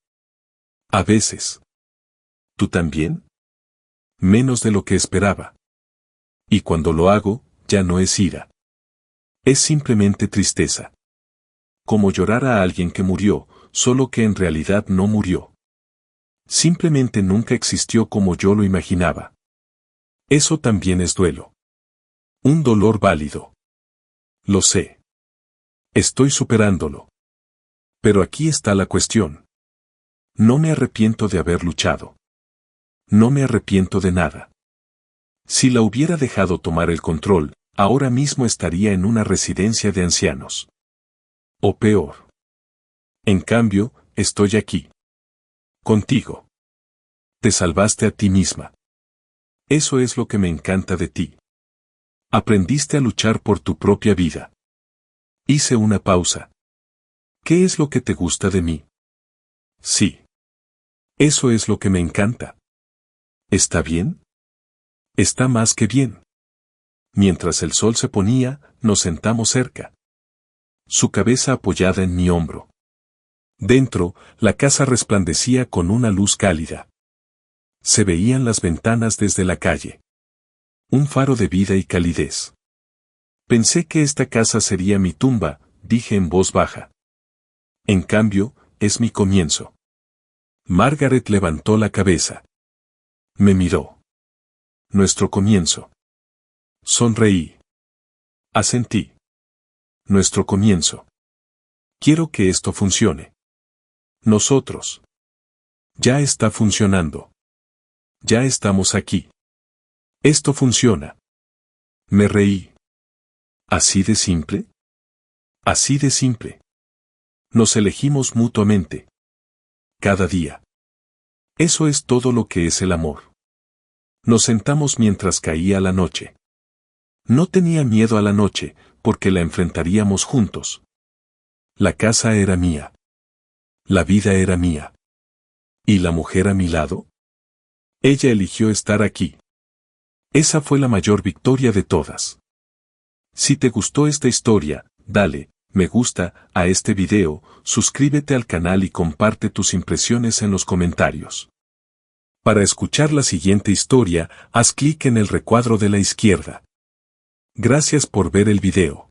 A veces. ¿Tú también? Menos de lo que esperaba. Y cuando lo hago, ya no es ira. Es simplemente tristeza. Como llorar a alguien que murió, solo que en realidad no murió. Simplemente nunca existió como yo lo imaginaba. Eso también es duelo. Un dolor válido. Lo sé. Estoy superándolo. Pero aquí está la cuestión. No me arrepiento de haber luchado. No me arrepiento de nada. Si la hubiera dejado tomar el control, ahora mismo estaría en una residencia de ancianos. O peor. En cambio, estoy aquí. Contigo. Te salvaste a ti misma. Eso es lo que me encanta de ti. Aprendiste a luchar por tu propia vida. Hice una pausa. ¿Qué es lo que te gusta de mí? Sí. Eso es lo que me encanta. ¿Está bien? Está más que bien. Mientras el sol se ponía, nos sentamos cerca. Su cabeza apoyada en mi hombro. Dentro, la casa resplandecía con una luz cálida. Se veían las ventanas desde la calle. Un faro de vida y calidez. Pensé que esta casa sería mi tumba, dije en voz baja. En cambio, es mi comienzo. Margaret levantó la cabeza. Me miró. Nuestro comienzo. Sonreí. Asentí. Nuestro comienzo. Quiero que esto funcione. Nosotros. Ya está funcionando. Ya estamos aquí. Esto funciona. Me reí. ¿Así de simple? Así de simple. Nos elegimos mutuamente. Cada día. Eso es todo lo que es el amor. Nos sentamos mientras caía la noche. No tenía miedo a la noche, porque la enfrentaríamos juntos. La casa era mía. La vida era mía. ¿Y la mujer a mi lado? Ella eligió estar aquí. Esa fue la mayor victoria de todas. Si te gustó esta historia, dale me gusta a este video, suscríbete al canal y comparte tus impresiones en los comentarios. Para escuchar la siguiente historia, haz clic en el recuadro de la izquierda. Gracias por ver el video.